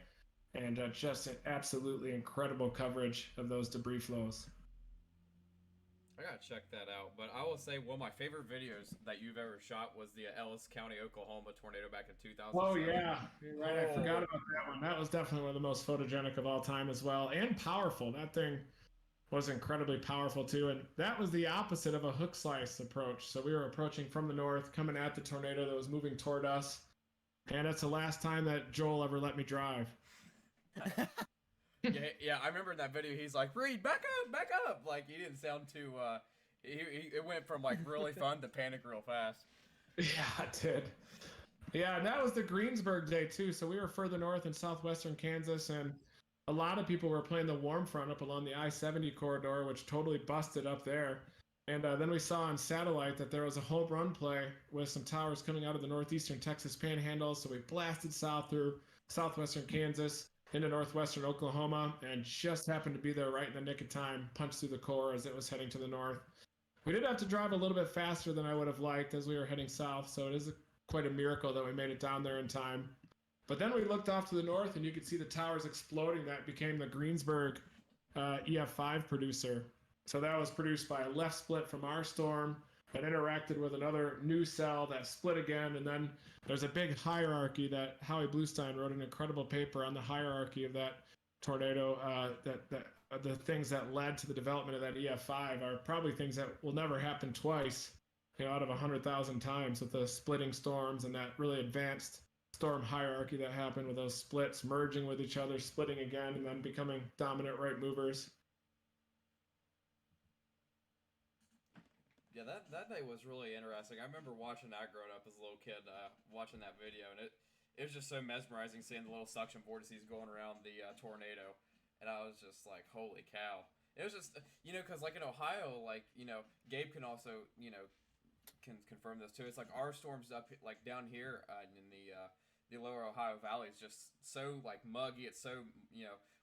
and just an absolutely incredible coverage of those debris flows. I gotta check that out. But I will say one of my favorite videos that you've ever shot was the Ellis County, Oklahoma tornado back in 2007. Oh yeah, you're right. I forgot about that one. That was definitely one of the most photogenic of all time as well, and powerful. That thing was incredibly powerful too, and that was the opposite of a hook slice approach. So we were approaching from the north, coming at the tornado that was moving toward us, and it's the last time that Joel ever let me drive. Yeah, I remember in that video, he's like, Reed, back up. Like, he didn't sound too, it went from, like, really fun to panic real fast. Yeah, it did. Yeah, and that was the Greensburg day too. So we were further north in southwestern Kansas, and a lot of people were playing the warm front up along the I-70 corridor, which totally busted up there. And then we saw on satellite that there was a home run play with some towers coming out of the northeastern Texas Panhandle. So we blasted south through southwestern Kansas into northwestern Oklahoma, and just happened to be there right in the nick of time, punched through the core as it was heading to the north. We did have to drive a little bit faster than I would have liked as we were heading south, so it is quite a miracle that we made it down there in time. But then we looked off to the north, and you could see the towers exploding. That became the Greensburg EF5 producer. So that was produced by a left split from our storm that interacted with another new cell that split again. And then there's a big hierarchy that Howie Bluestein wrote an incredible paper on the hierarchy of that tornado. The things that led to the development of that EF5 are probably things that will never happen twice, out of 100,000 times, with the splitting storms and that really advanced storm hierarchy that happened with those splits merging with each other, splitting again, and then becoming dominant right movers. Yeah, that day was really interesting. I remember watching that growing up as a little kid, watching that video, and it was just so mesmerizing seeing the little suction vortices going around the tornado, and I was just like, holy cow! It was just because like in Ohio, like Gabe can also can confirm this too. It's like our storms up like down here in the lower Ohio Valley is just so like muggy. It's so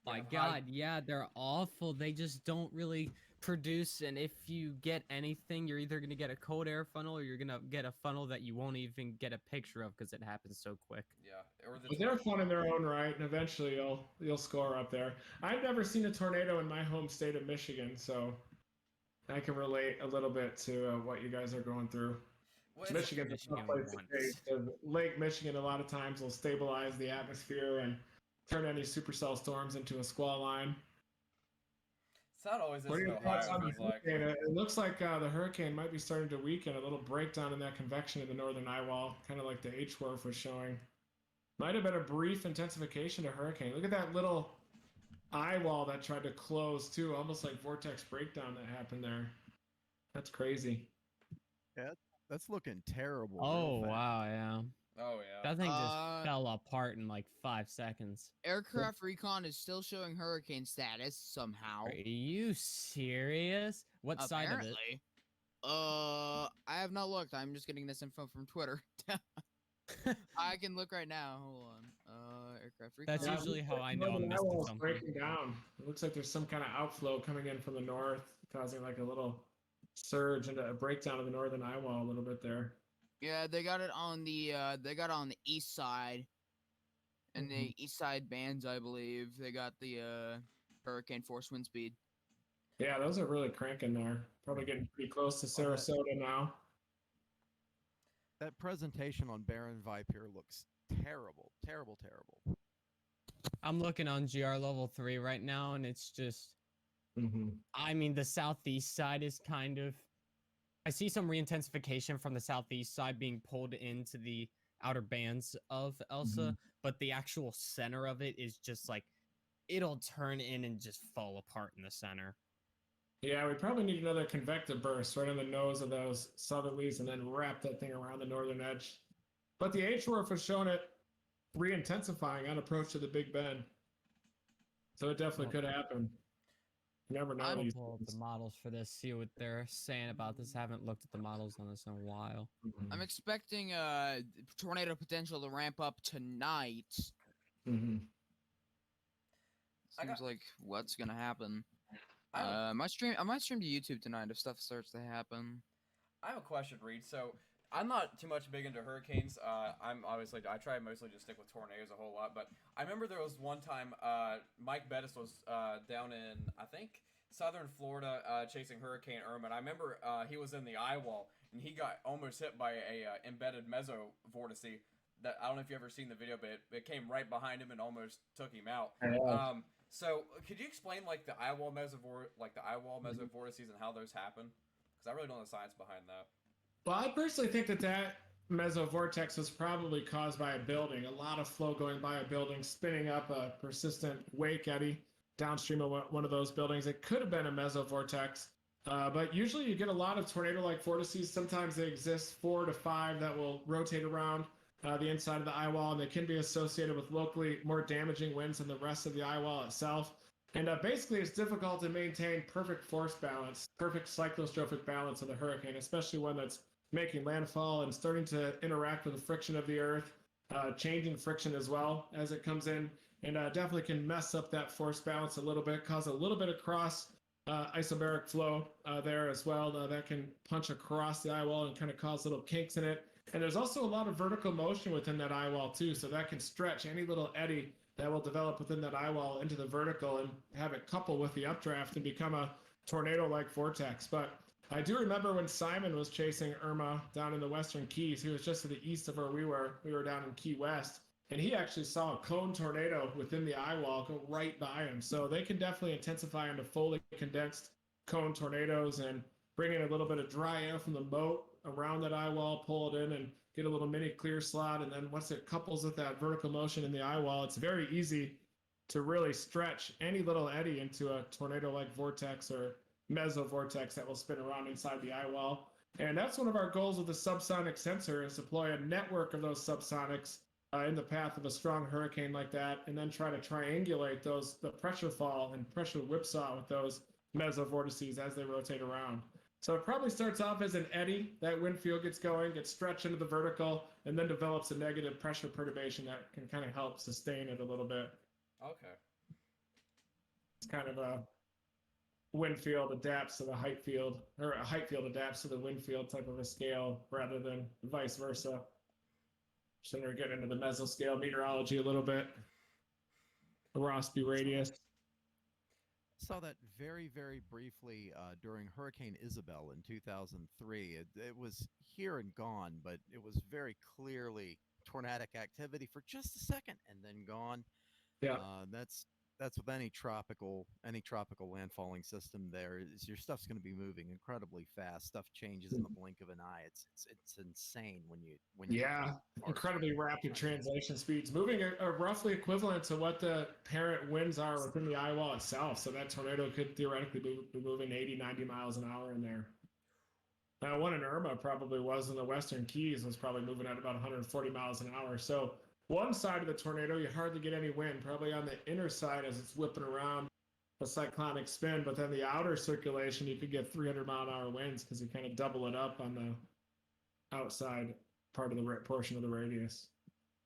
My God, yeah, they're awful. They just don't really produce, and if you get anything, you're either gonna get a cold air funnel or you're gonna get a funnel that you won't even get a picture of because it happens so quick. Yeah, or But they're fun in their own right, and eventually you'll score up there. I've never seen a tornado in my home state of Michigan, so I can relate a little bit to what you guys are going through. Michigan's a tough place to face. Lake Michigan a lot of times will stabilize the atmosphere and turn any supercell storms into a squall line. It's not always this What are in your thoughts Ohio. on the Feels like. hurricane? It looks like the hurricane might be starting to weaken. A little breakdown in that convection in the northern eye wall, kind of like the H-WRF was showing. Might have been a brief intensification to hurricane. Look at that little eye wall that tried to close too, almost like vortex breakdown that happened there. That's crazy. Yeah, that's looking terrible. Oh, real fast. wow, yeah. Oh yeah. That thing just fell apart in like 5 seconds. Aircraft recon is still showing hurricane status somehow. Are you serious? What side of it? Apparently. I have not looked. I'm just getting this info from Twitter. I can look right now. Hold on. Aircraft recon. That's usually how I know I'm missing something. Breaking down. It looks like there's some kind of outflow coming in from the north, causing like a little surge and a breakdown of the northern eye wall a little bit there. Yeah, they got it on the east side. And the east side bands, I believe. They got the hurricane force wind speed. Yeah, those are really cranking there. Probably getting pretty close to Sarasota now. That presentation on Baron Vipe here looks terrible. Terrible, terrible. I'm looking on GR level 3 right now, and it's just... I mean, the southeast side is kind of... I see some reintensification from the southeast side being pulled into the outer bands of Elsa, but the actual center of it is just like... It'll turn in and just fall apart in the center. Yeah, we probably need another convective burst right on the nose of those southerlies and then wrap that thing around the northern edge. But the H-WRF was showing it re-intensifying on approach to the Big Bend. So it definitely could happen. You never know. I'll pull up the models for this, see what they're saying about this. I haven't looked at the models on this in a while. I'm expecting tornado potential to ramp up tonight. Mm-hmm. Seems like what's gonna happen. I might stream to YouTube tonight if stuff starts to happen. I have a question, Reed. So I'm not too much big into hurricanes. I try mostly to stick with tornadoes a whole lot. But I remember there was one time Mike Bettis was down in I think southern Florida chasing Hurricane Irma. And I remember he was in the eye wall and he got almost hit by a embedded mesovortice. That I don't know if you ever seen the video, but it came right behind him and almost took him out. So could you explain like the eye wall mesovortices and how those happen? Because I really don't know the science behind that. Well, I personally think that mesovortex was probably caused by a building. A lot of flow going by a building, spinning up a persistent wake eddy downstream of one of those buildings. It could have been a mesovortex. But usually you get a lot of tornado-like vortices. Sometimes they exist 4 to 5 that will rotate around the inside of the eye wall, and they can be associated with locally more damaging winds than the rest of the eye wall itself. And basically, it's difficult to maintain perfect force balance, perfect cyclostrophic balance of the hurricane, especially one that's making landfall and starting to interact with the friction of the earth, changing friction as well as it comes in, and definitely can mess up that force balance a little bit, cause a little bit of cross isobaric flow there as well. That can punch across the eye wall and kind of cause little kinks in it. And there's also a lot of vertical motion within that eye wall too, so that can stretch any little eddy that will develop within that eye wall into the vertical and have it couple with the updraft and become a tornado-like vortex. But I do remember when Simon was chasing Irma down in the Western Keys. He was just to the east of where we were. We were down in Key West, and he actually saw a cone tornado within the eye wall go right by him. So they can definitely intensify into fully condensed cone tornadoes and bring in a little bit of dry air from the moat around that eye wall, pull it in, and get a little mini clear slot. And then once it couples with that vertical motion in the eye wall, it's very easy to really stretch any little eddy into a tornado-like vortex or mesovortex that will spin around inside the eye wall. And that's one of our goals with the subsonic sensor, is deploy a network of those subsonics in the path of a strong hurricane like that, and then try to triangulate the pressure fall and pressure whipsaw with those mesovortices as they rotate around. So it probably starts off as an eddy. That wind field gets going, gets stretched into the vertical, and then develops a negative pressure perturbation that can kind of help sustain it a little bit. Okay. It's kind of a wind field adapts to the height field, or a height field adapts to the wind field type of a scale rather than vice versa. So we're getting into the mesoscale meteorology a little bit. The Rossby radius. Saw that very, very briefly during Hurricane Isabel in 2003. It was here and gone, but it was very clearly tornadic activity for just a second and then gone. Yeah. That's with any tropical landfalling system. There is, your stuff's going to be moving incredibly fast. Stuff changes in the blink of an eye. It's insane when you incredibly rapid translation speeds, moving are roughly equivalent to what the parent winds are within the eye wall itself. So that tornado could theoretically be moving 80, 90 miles an hour in there. Now, one in Irma probably was in the Western Keys, was probably moving at about 140 miles an hour. So one side of the tornado, you hardly get any wind, probably on the inner side as it's whipping around a cyclonic spin. But then the outer circulation, you could get 300-mile-an-hour winds because you kind of double it up on the outside part of the portion of the radius.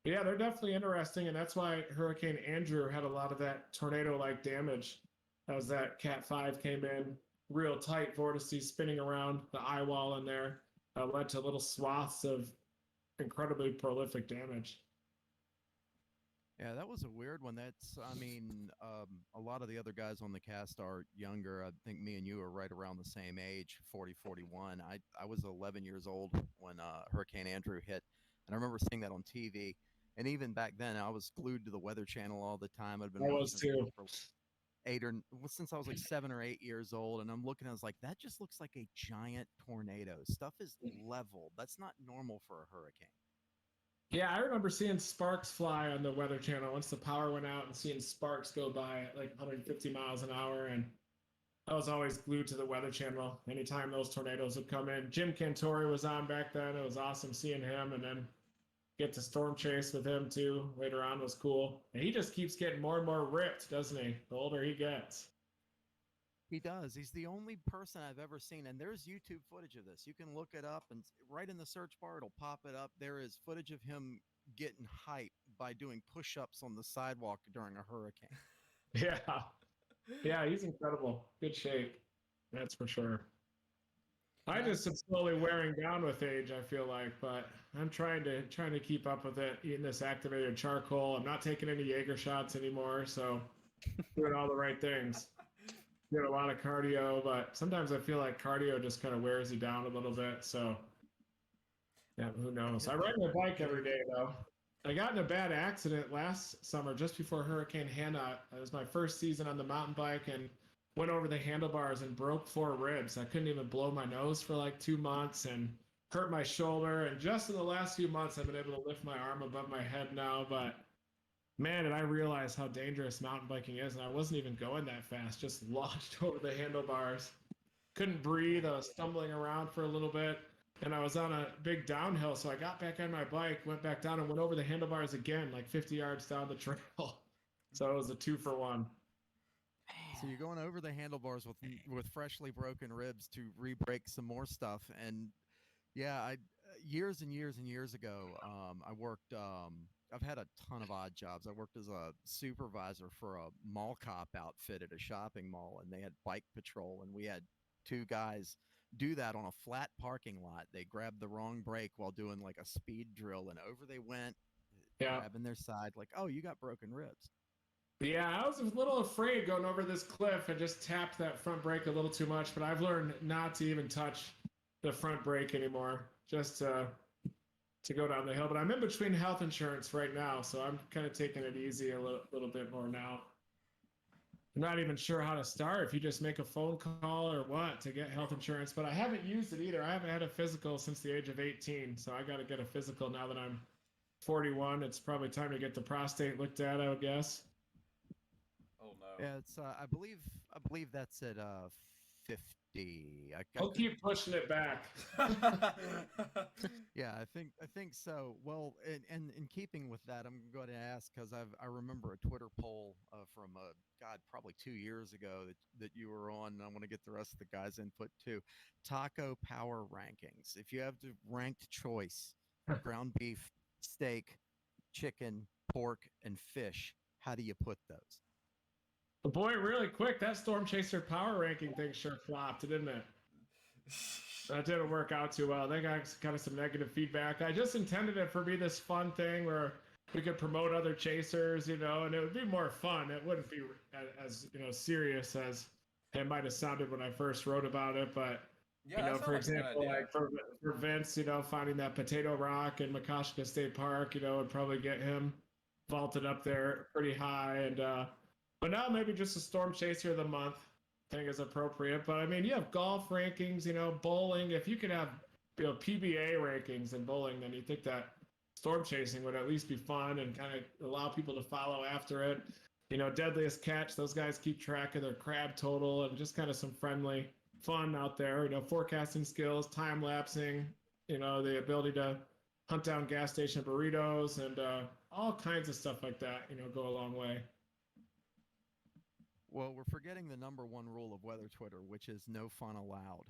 But yeah, they're definitely interesting, and that's why Hurricane Andrew had a lot of that tornado-like damage as that Cat 5 came in, real tight vortices spinning around the eye wall in there, led to little swaths of incredibly prolific damage. Yeah, that was a weird one. A lot of the other guys on the cast are younger. I think me and you are right around the same age, 40, 41. I was 11 years old when Hurricane Andrew hit, and I remember seeing that on TV. And even back then, I was glued to the Weather Channel all the time. I'd been I watching was too. For since I was like 7 or 8 years old, and I'm looking, I was like, that just looks like a giant tornado. Stuff is leveled. That's not normal for a hurricane. Yeah, I remember seeing sparks fly on the Weather Channel once the power went out, and seeing sparks go by at like 150 miles an hour. And I was always glued to the Weather Channel anytime those tornadoes would come in. Jim Cantori was on back then. It was awesome seeing him, and then get to storm chase with him too later on was cool. And he just keeps getting more and more ripped, doesn't he? The older he gets. He does. He's the only person I've ever seen, and there's YouTube footage of this. You can look it up, and right in the search bar, it'll pop it up. There is footage of him getting hype by doing push-ups on the sidewalk during a hurricane. Yeah. Yeah, he's incredible. Good shape. That's for sure. I just am slowly wearing down with age, I feel like, but I'm trying to keep up with it, eating this activated charcoal. I'm not taking any Jaeger shots anymore, so doing all the right things. Doing a lot of cardio, but sometimes I feel like cardio just kind of wears you down a little bit. So, yeah, who knows? I ride my bike every day, though. I got in a bad accident last summer, just before Hurricane Hannah. It was my first season on the mountain bike, and went over the handlebars and broke 4 ribs. I couldn't even blow my nose for like 2 months and hurt my shoulder. And just in the last few months, I've been able to lift my arm above my head now, but man, did I realize how dangerous mountain biking is, and I wasn't even going that fast, just launched over the handlebars. Couldn't breathe, I was stumbling around for a little bit. and I was on a big downhill. So I got back on my bike, went back down, and went over the handlebars again, like 50 yards down the trail. So it was a 2-for-1. So you're going over the handlebars with freshly broken ribs to re-break some more stuff. And yeah, I years and years and years ago, I worked. I've had a ton of odd jobs. I worked as a supervisor for a mall cop outfit at a shopping mall, and they had bike patrol, and we had two guys do that on a flat parking lot. They grabbed the wrong brake while doing like a speed drill, and over they went, Yeah. grabbing their side, like, "Oh, you got broken ribs." Yeah, I was a little afraid going over this cliff and just tapped that front brake a little too much, but I've learned not to even touch the front brake anymore, just to go down the hill. But I'm in between health insurance right now, so I'm kind of taking it easy a little bit more now. I'm not even sure how to start, if you just make a phone call or what to get health insurance, but I haven't used it either. I haven't had a physical since the age of 18, so I got to get a physical now that I'm 41. It's probably time to get the prostate looked at, I would guess. Oh no. Yeah, it's I believe that's at 50. I'll keep pushing it back. Yeah, I think so. Well, and in keeping with that, I'm going to ask because I remember a Twitter poll from God, probably 2 years ago that you were on. And I want to get the rest of the guys' input too. Taco power rankings. If you have to ranked choice, ground beef, steak, chicken, pork, and fish, how do you put those? Boy, really quick, that Storm Chaser power ranking thing sure flopped, didn't it? That didn't work out too well. They got kind of some negative feedback. I just intended it for be this fun thing where we could promote other chasers, and it would be more fun. It wouldn't be as serious as it might have sounded when I first wrote about it. But Yeah, for example, like for Vince, finding that Potato Rock in Makoshka State Park, would probably get him vaulted up there pretty high. And but now maybe just a Storm Chaser of the Month thing is appropriate. But I mean, you have golf rankings, bowling. If you could have PBA rankings in bowling, then you think that storm chasing would at least be fun and kind of allow people to follow after it. Deadliest Catch, those guys keep track of their crab total and just kind of some friendly fun out there. Forecasting skills, time lapsing, the ability to hunt down gas station burritos and all kinds of stuff like that, go a long way. Well, we're forgetting the number one rule of weather Twitter, which is no fun allowed.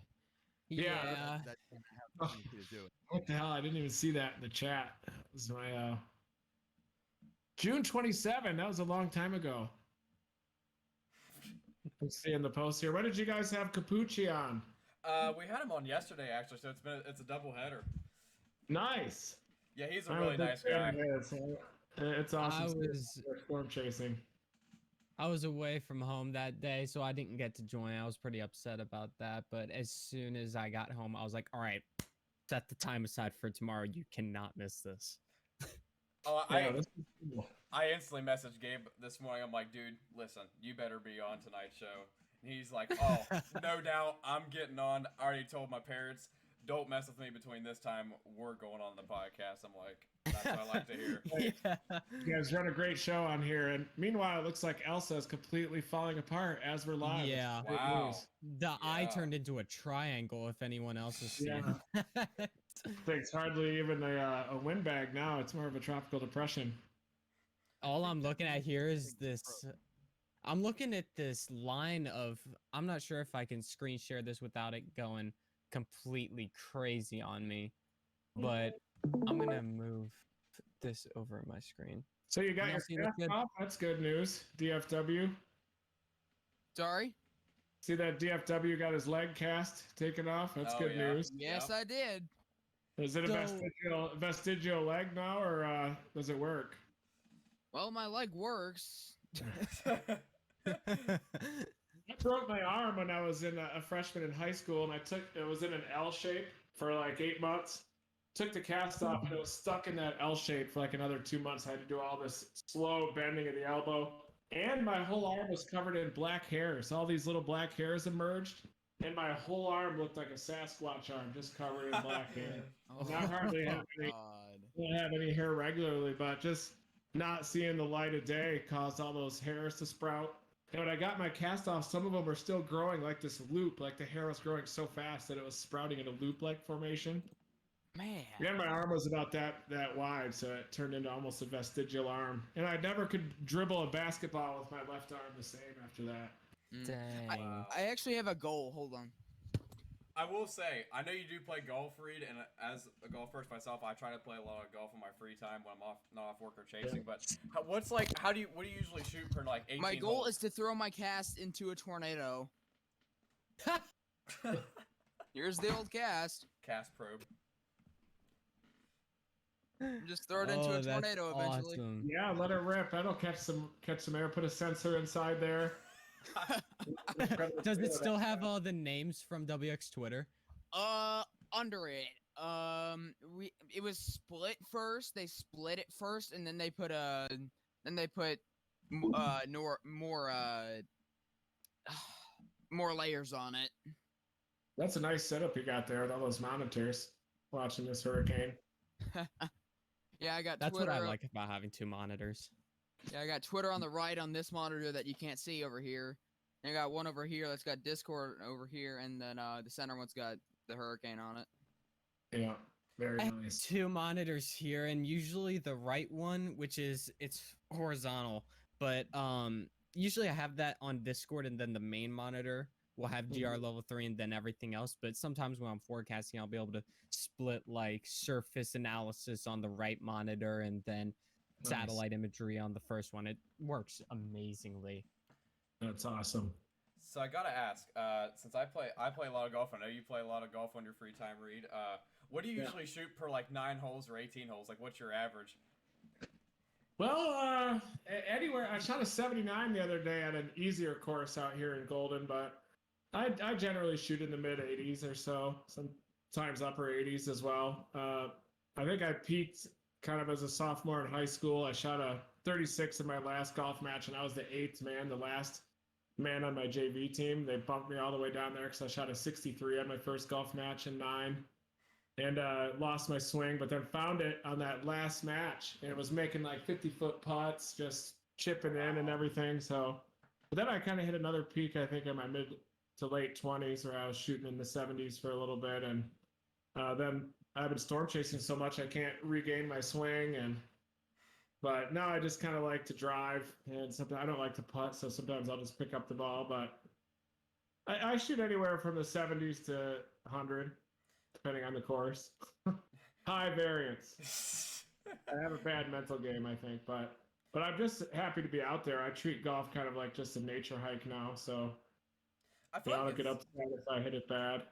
Yeah. That doesn't have anything to do it. What the hell? I didn't even see that in the chat. It was my June 27. That was a long time ago. I'm seeing the post here. When did you guys have Capucci on? We had him on yesterday actually, so it's a double header. Nice. Yeah, he's a really nice guy. It's awesome. Storm chasing. I was away from home that day, so I didn't get to join. I was pretty upset about that. But as soon as I got home, I was like, all right, set the time aside for tomorrow. You cannot miss this. Oh, I instantly messaged Gabe this morning. I'm like, dude, listen, you better be on tonight's show. And he's like, oh, no doubt, I'm getting on. I already told my parents, don't mess with me between this time. We're going on the podcast. I'm like, that's what I like to hear. Yeah. You guys run a great show on here. And meanwhile, it looks like Elsa is completely falling apart as we're live. Yeah. Wow. The eye turned into a triangle, if anyone else has seen it. It's hardly even a windbag now. It's more of a tropical depression. All I'm looking at here is this. I'm looking at this line of. I'm not sure if I can screen share this without it going completely crazy on me, but I'm gonna move this over my screen. So you got your cast off? That's good news. DFW. Sorry? See that DFW got his leg cast taken off? That's good news. Yes, I did. Is it a vestigial leg now, or does it work? Well, my leg works. I broke my arm when I was a freshman in high school, and it was in an L shape for like 8 months. Took the cast off, and it was stuck in that L shape for like another 2 months. I had to do all this slow bending of the elbow, and my whole arm was covered in black hairs. All these little black hairs emerged, and my whole arm looked like a Sasquatch arm, just covered in black hair. I hardly have any hair regularly, but just not seeing the light of day caused all those hairs to sprout. And when I got my cast off, some of them were still growing like this loop, like the hair was growing so fast that it was sprouting in a loop-like formation. Man. Yeah, my arm was about that wide, so it turned into almost a vestigial arm. And I never could dribble a basketball with my left arm the same after that. Dang. Wow. I actually have a goal. Hold on. I will say, I know you do play golf, Reed, and as a golf person myself, I try to play a lot of golf in my free time when I'm not off work or chasing. But what do you usually shoot for like 18 My goal holes? is to throw my cast into a tornado. Here's the old cast. Cast probe. Just throw it into a that's tornado eventually. awesome. Yeah, let it rip. That'll catch some air. Put a sensor inside there. Does it still have all the names from WX Twitter? Under it. It was split first. They split it first, and then they put more layers on it. That's a nice setup you got there with all those monitors watching this hurricane. Yeah, I got That's Twitter. what I like about having two monitors. Yeah, I got Twitter on the right on this monitor that you can't see over here. And I got one over here that's got Discord over here, and then the center one's got the hurricane on it. Yeah, very I have nice. two monitors here, and usually the right one, it's horizontal, but usually I have that on Discord, and then the main monitor will have GR level 3 and then everything else. But sometimes when I'm forecasting, I'll be able to split like surface analysis on the right monitor and then Nice. satellite imagery on the first one. It works amazingly. That's awesome. So I gotta ask, since I play a lot of golf. I know you play a lot of golf on your free time, Reed. What do you usually shoot per like 9 holes or 18 holes? Like, what's your average? Well, anywhere. I shot a 79 the other day at an easier course out here in Golden, but I generally shoot in the mid 80s or so. Sometimes upper 80s as well. I think I peaked kind of as a sophomore in high school. I shot a 36 in my last golf match, and I was the 8th man, the last man on my JV team. They bumped me all the way down there because I shot a 63 on my first golf match in 9. And lost my swing, but then found it on that last match, and it was making like 50-foot putts, just chipping in and everything. So, but then I kind of hit another peak, I think, in my mid to late 20s, where I was shooting in the 70s for a little bit, and then I've been storm chasing so much I can't regain my swing, but now I just kind of like to drive, and sometimes I don't like to putt, so sometimes I'll just pick up the ball. But I shoot anywhere from the 70s to 100. Depending on the course. High variance. I have a bad mental game, I think, but I'm just happy to be out there. I treat golf kind of like just a nature hike now, so I I feel like don't get upset if I hit it bad.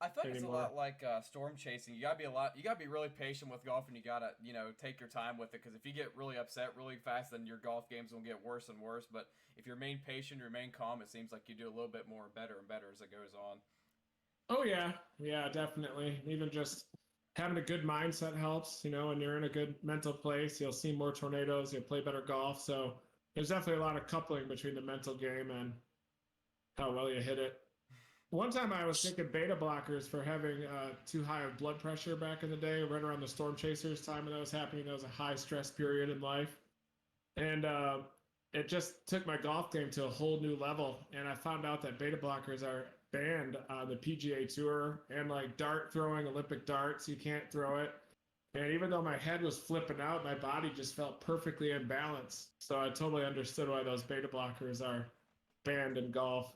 I feel like it's a anymore. lot like storm chasing. You gotta be really patient with golf, and you gotta take your time with it. Because if you get really upset really fast, then your golf games will get worse and worse. But if you remain patient, remain calm, it seems like you do a little bit more better and better as it goes on. Oh yeah, definitely. Even just having a good mindset helps. When you're in a good mental place, you'll see more tornadoes. You'll play better golf. So there's definitely a lot of coupling between the mental game and how well you hit it. One time I was taking beta blockers for having too high of blood pressure back in the day, right around the Storm Chasers time when that was happening. That was a high stress period in life. And it just took my golf game to a whole new level. And I found out that beta blockers are banned on the PGA Tour, and like dart throwing, Olympic darts, you can't throw it. And even though my head was flipping out, my body just felt perfectly in balance. So I totally understood why those beta blockers are banned in golf.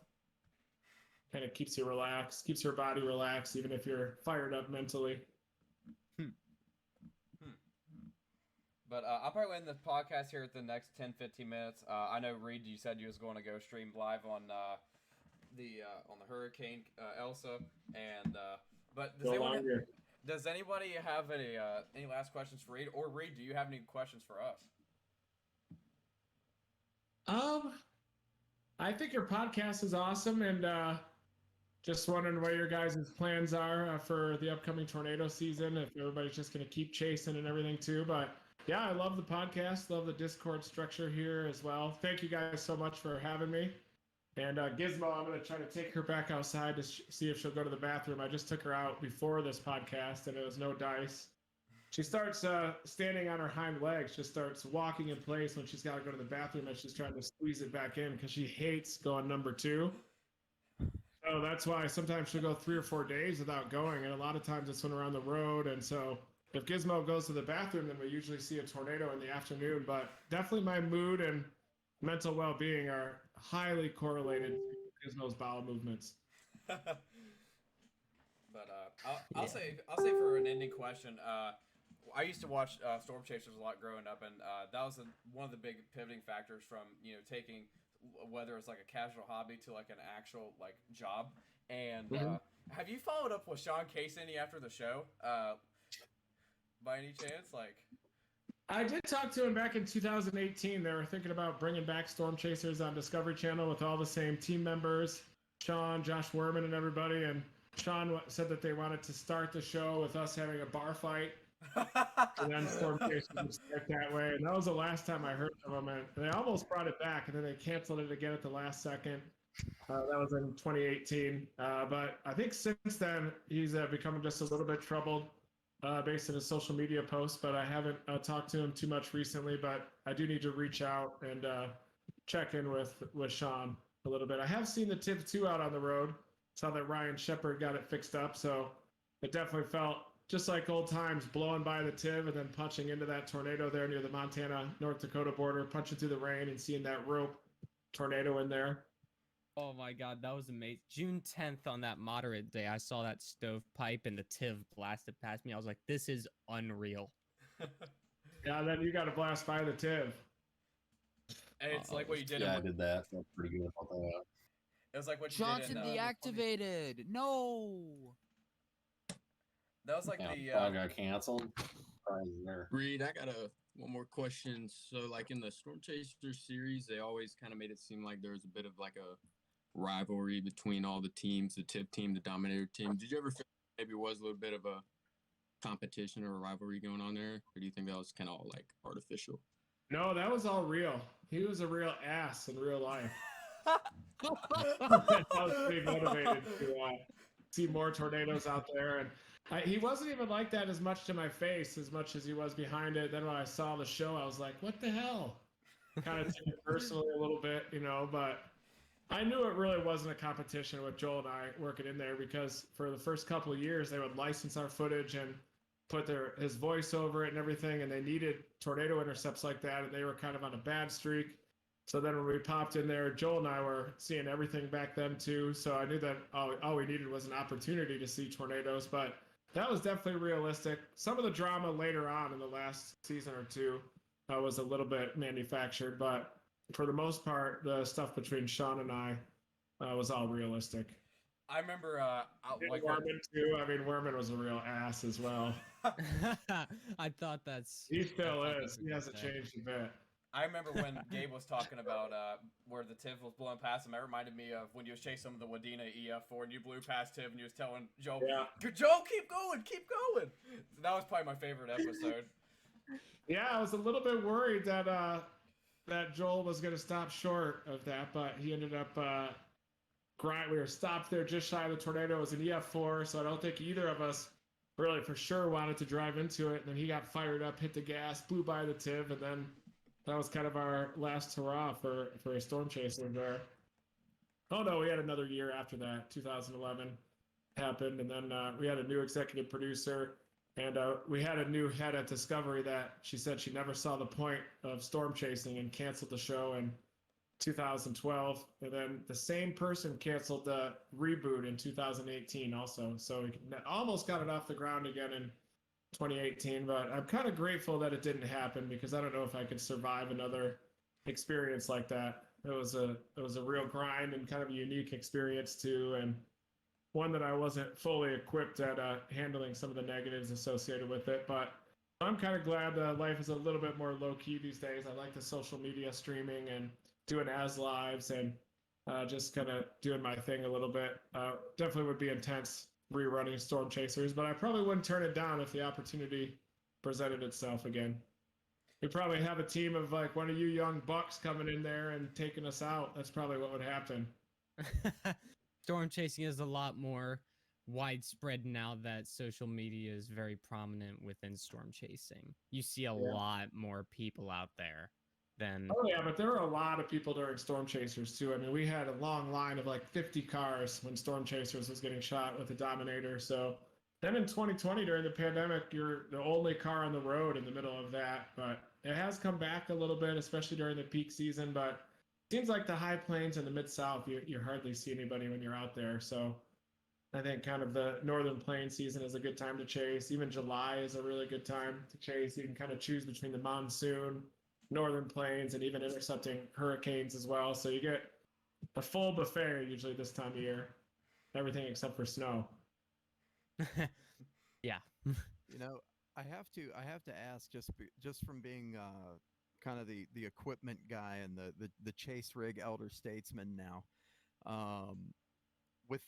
Kind of keeps you relaxed, keeps your body relaxed, even if you're fired up mentally. But I'll probably end the podcast here at the next 10-15 minutes. I know, Reed, you said you was going to go stream live on the Hurricane Elsa, and but does anybody have any last questions for Reed? Or Reed, do you have any questions for us? I think your podcast is awesome, and just wondering what your guys' plans are for the upcoming tornado season. If everybody's just going to keep chasing and everything too, but yeah, I love the podcast, love the Discord structure here as well. Thank you guys so much for having me. And Gizmo, I'm going to try to take her back outside to see if she'll go to the bathroom. I just took her out before this podcast, and it was no dice. She starts standing on her hind legs, just starts walking in place when she's got to go to the bathroom, and she's trying to squeeze it back in because she hates going number 2. So So that's why sometimes she'll go 3 or 4 days without going, and a lot of times it's when we're on the road. And so if Gizmo goes to the bathroom, then we usually see a tornado in the afternoon. But definitely my mood and mental well-being are highly correlated to Gizmo's bowel movements. But I'll Yeah. say for an ending question, I used to watch Storm Chasers a lot growing up, and that was one of the big pivoting factors from taking whether it's like a casual hobby to like an actual like job. And have you followed up with Sean Casey after the show? By any chance, like. I did talk to him back in 2018. They were thinking about bringing back Storm Chasers on Discovery Channel with all the same team members, Sean, Josh Werman, and everybody. And Sean said that they wanted to start the show with us having a bar fight, and then Storm Chasers would start that way. And that was the last time I heard from them. And they almost brought it back, and then they canceled it again at the last second. That was in 2018. But I think since then, he's become just a little bit troubled. Based on his social media posts, but I haven't talked to him too much recently. But I do need to reach out and check in with Sean a little bit. I have seen the TIV 2 out on the road. Saw that Ryan Shepard got it fixed up, so it definitely felt just like old times, blowing by the TIV and then punching into that tornado there near the Montana-North Dakota border, punching through the rain and seeing that rope tornado in there. Oh my god, that was amazing. June 10th on that moderate day, I saw that stovepipe and the TIV blasted past me. I was like, this is unreal. Yeah, then you got to blast by the TIV. And it's like what you did. Yeah, I did that. Felt pretty good about that. It was like what you Johnson did in. deactivated. No. That was like Probably got canceled. Probably there. Reed, I got one more question. So, like in the Storm Chaser series, they always kind of made it seem like there was a bit of like a rivalry between all the teams, the TIP team, the Dominator team. Did you ever feel maybe it was a little bit of a competition or a rivalry going on there? Or do you think that was kind of all like artificial? No, that was all real. He was a real ass in real life. I was pretty motivated to see more tornadoes out there. And he wasn't even like that as much to my face as much as he was behind it. Then when I saw the show, I was like, what the hell? Kind of took it personally a little bit, but I knew it really wasn't a competition with Joel and I working in there, because for the first couple of years, they would license our footage and put his voice over it and everything, and they needed tornado intercepts like that, and they were kind of on a bad streak. So then when we popped in there, Joel and I were seeing everything back then too, so I knew that all we needed was an opportunity to see tornadoes, but that was definitely realistic. Some of the drama later on in the last season or two was a little bit manufactured, but for the most part, the stuff between Sean and I was all realistic. I remember like Werman too. I mean, Werman was a real ass as well. I thought he still is. He hasn't changed a bit. I remember when Gabe was talking about where the TIV was blowing past him. It reminded me of when you was chasing the Wadena EF4 and you blew past TIV and you was telling Joe, Joe, keep going. So that was probably my favorite episode. Yeah, I was a little bit worried that that Joel was going to stop short of that, but he ended up we were stopped there just shy of the tornado. It was an EF4, so I don't think either of us really for sure wanted to drive into it. And then he got fired up, hit the gas, blew by the TIV, and then that was kind of our last hurrah for a Storm Chaser there. Oh no, we had another year after that. 2011 happened, and then we had a new executive producer, and we had a new head at Discovery that she said she never saw the point of storm chasing and canceled the show in 2012. And then the same person canceled the reboot in 2018 also. So we almost got it off the ground again in 2018, but I'm kind of grateful that it didn't happen, because I don't know if I could survive another experience like that. It was a real grind and kind of a unique experience too, and one that I wasn't fully equipped at handling some of the negatives associated with it. But I'm kind of glad life is a little bit more low key these days. I like the social media streaming and doing as lives and just kind of doing my thing a little bit. Definitely would be intense rerunning Storm Chasers, but I probably wouldn't turn it down if the opportunity presented itself again. We probably have a team of like one of you young bucks coming in there and taking us out. That's probably what would happen. Storm chasing is a lot more widespread now that social media is very prominent within storm chasing. You see a lot more people out there. then Oh yeah, but there were a lot of people during Storm Chasers too. I mean, we had a long line of like 50 cars when Storm Chasers was getting shot with the Dominator. So then in 2020 during the pandemic, you're the only car on the road in the middle of that. But it has come back a little bit, especially during the peak season. But it seems like the high plains and the mid South, you hardly see anybody when you're out there. So I think kind of the northern plains season is a good time to chase. Even July is a really good time to chase. You can kind of choose between the monsoon, northern plains, and even intercepting hurricanes as well. So you get a full buffet usually this time of year. Everything except for snow. yeah. You know, I have to ask just from being kind of the equipment guy and the chase rig elder statesman now. With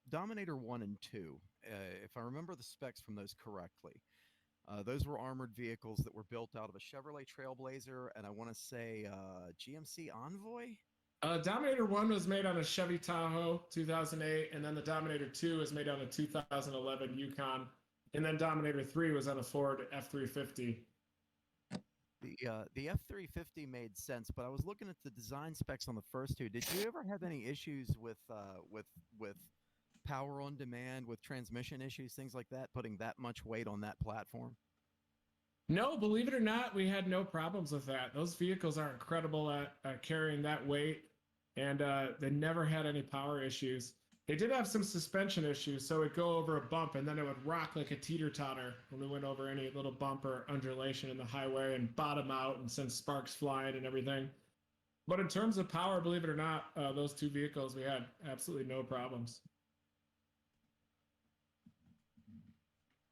Dominator 1 and 2, if I remember the specs from those correctly, those were armored vehicles that were built out of a Chevrolet Trailblazer and I want to say GMC Envoy. Dominator 1 was made on a Chevy Tahoe 2008, and then the Dominator 2 was made on a 2011 Yukon, and then Dominator 3 was on a Ford F350. The F350 made sense, but I was looking at the design specs on the first two. Did you ever have any issues with power on demand, with transmission issues, things like that, putting that much weight on that platform? No, believe it or not, we had no problems with that. Those vehicles are incredible at carrying that weight, and they never had any power issues. They did have some suspension issues, so it'd go over a bump and then it would rock like a teeter-totter when we went over any little bump or undulation in the highway and bottom out and send sparks flying and everything. But in terms of power, believe it or not, those two vehicles, we had absolutely no problems.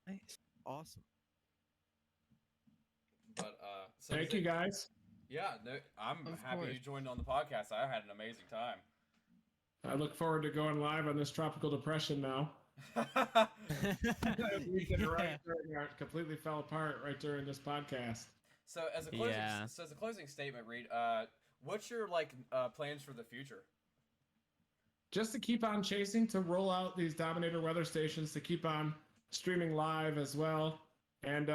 Nice. Awesome. But so Thank you, guys. Yeah, no, I'm Of happy course. you joined on the podcast. I had an amazing time. I look forward to going live on this tropical depression now. We did it right during our, completely fell apart right during this podcast. So as a closing, Yeah. so as a closing statement, Reed, what's your plans for the future? Just to keep on chasing, to roll out these Dominator weather stations, to keep on streaming live as well, and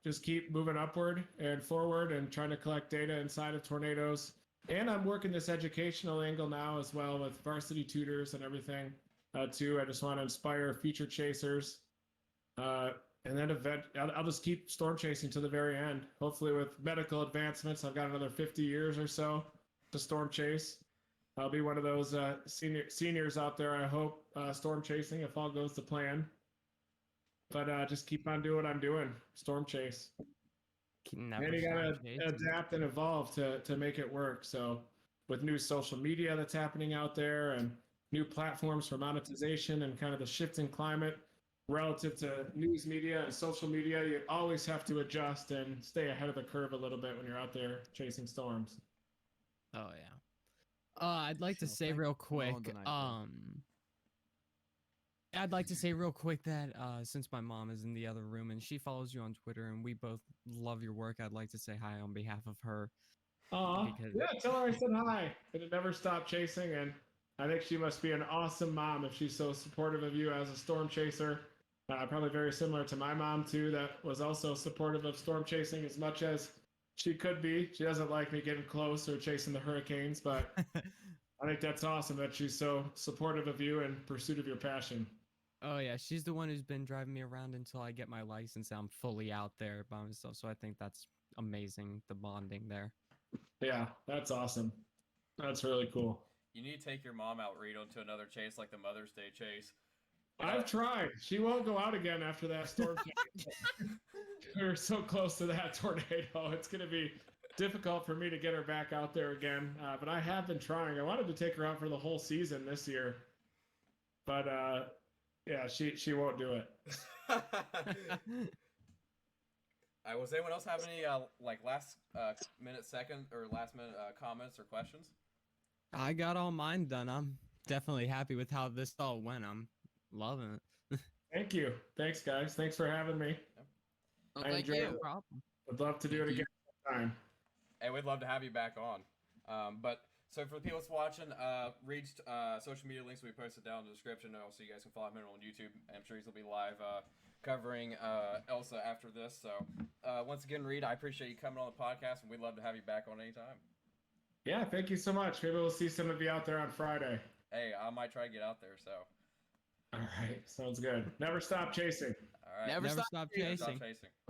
just keep moving upward and forward and trying to collect data inside of tornadoes. And I'm working this educational angle now as well with varsity tutors and everything too. I just want to inspire future chasers. And then I'll just keep storm chasing to the very end. Hopefully with medical advancements, I've got another 50 years or so to storm chase. I'll be one of those seniors out there, I hope, storm chasing if all goes to plan. But just keep on doing what I'm doing, storm chase. Never And you gotta stop chasing. adapt and evolve to make it work. So with new social media that's happening out there and new platforms for monetization and kind of the shifting climate relative to news media and social media, you always have to adjust and stay ahead of the curve a little bit when you're out there chasing storms. Oh yeah. I'd like to So say thank real you for quick. calling tonight, bro. I'd like to say real quick that since my mom is in the other room and she follows you on Twitter and we both love your work, I'd like to say hi on behalf of her. Aw, Because- yeah, tell her I said hi. And it never stopped chasing, and I think she must be an awesome mom if she's so supportive of you as a storm chaser. Probably very similar to my mom too, that was also supportive of storm chasing as much as she could be. She doesn't like me getting close or chasing the hurricanes, but I think that's awesome that she's so supportive of you in pursuit of your passion. Oh yeah, she's the one who's been driving me around until I get my license and I'm fully out there by myself. So I think that's amazing, the bonding there. Yeah, that's awesome. That's really cool. You need to take your mom out, Reed, onto another chase like the Mother's Day chase. I've tried. She won't go out again after that storm. We were so close to that tornado. It's going to be difficult for me to get her back out there again. But I have been trying. I wanted to take her out for the whole season this year. But yeah, she won't do it. Was anyone else have any last minute comments or questions? I got all mine done. I'm definitely happy with how this all went. I'm loving it. Thank you. Thanks, guys. Thanks for having me. Well, I thank enjoyed you. it. No problem. I'd love to do it Thank you. again sometime. And we'd love to have you back on. But So for the people that's watching, Reed's social media links will be posted down in the description. Also, you guys can follow him on YouTube. I'm sure he'll be live covering Elsa after this. So once again, Reed, I appreciate you coming on the podcast, and we'd love to have you back on anytime. Yeah, thank you so much. Maybe we'll see some of you out there on Friday. Hey, I might try to get out there. So. All right, sounds good. Never stop chasing. All right. Never stop Never chasing. stop chasing.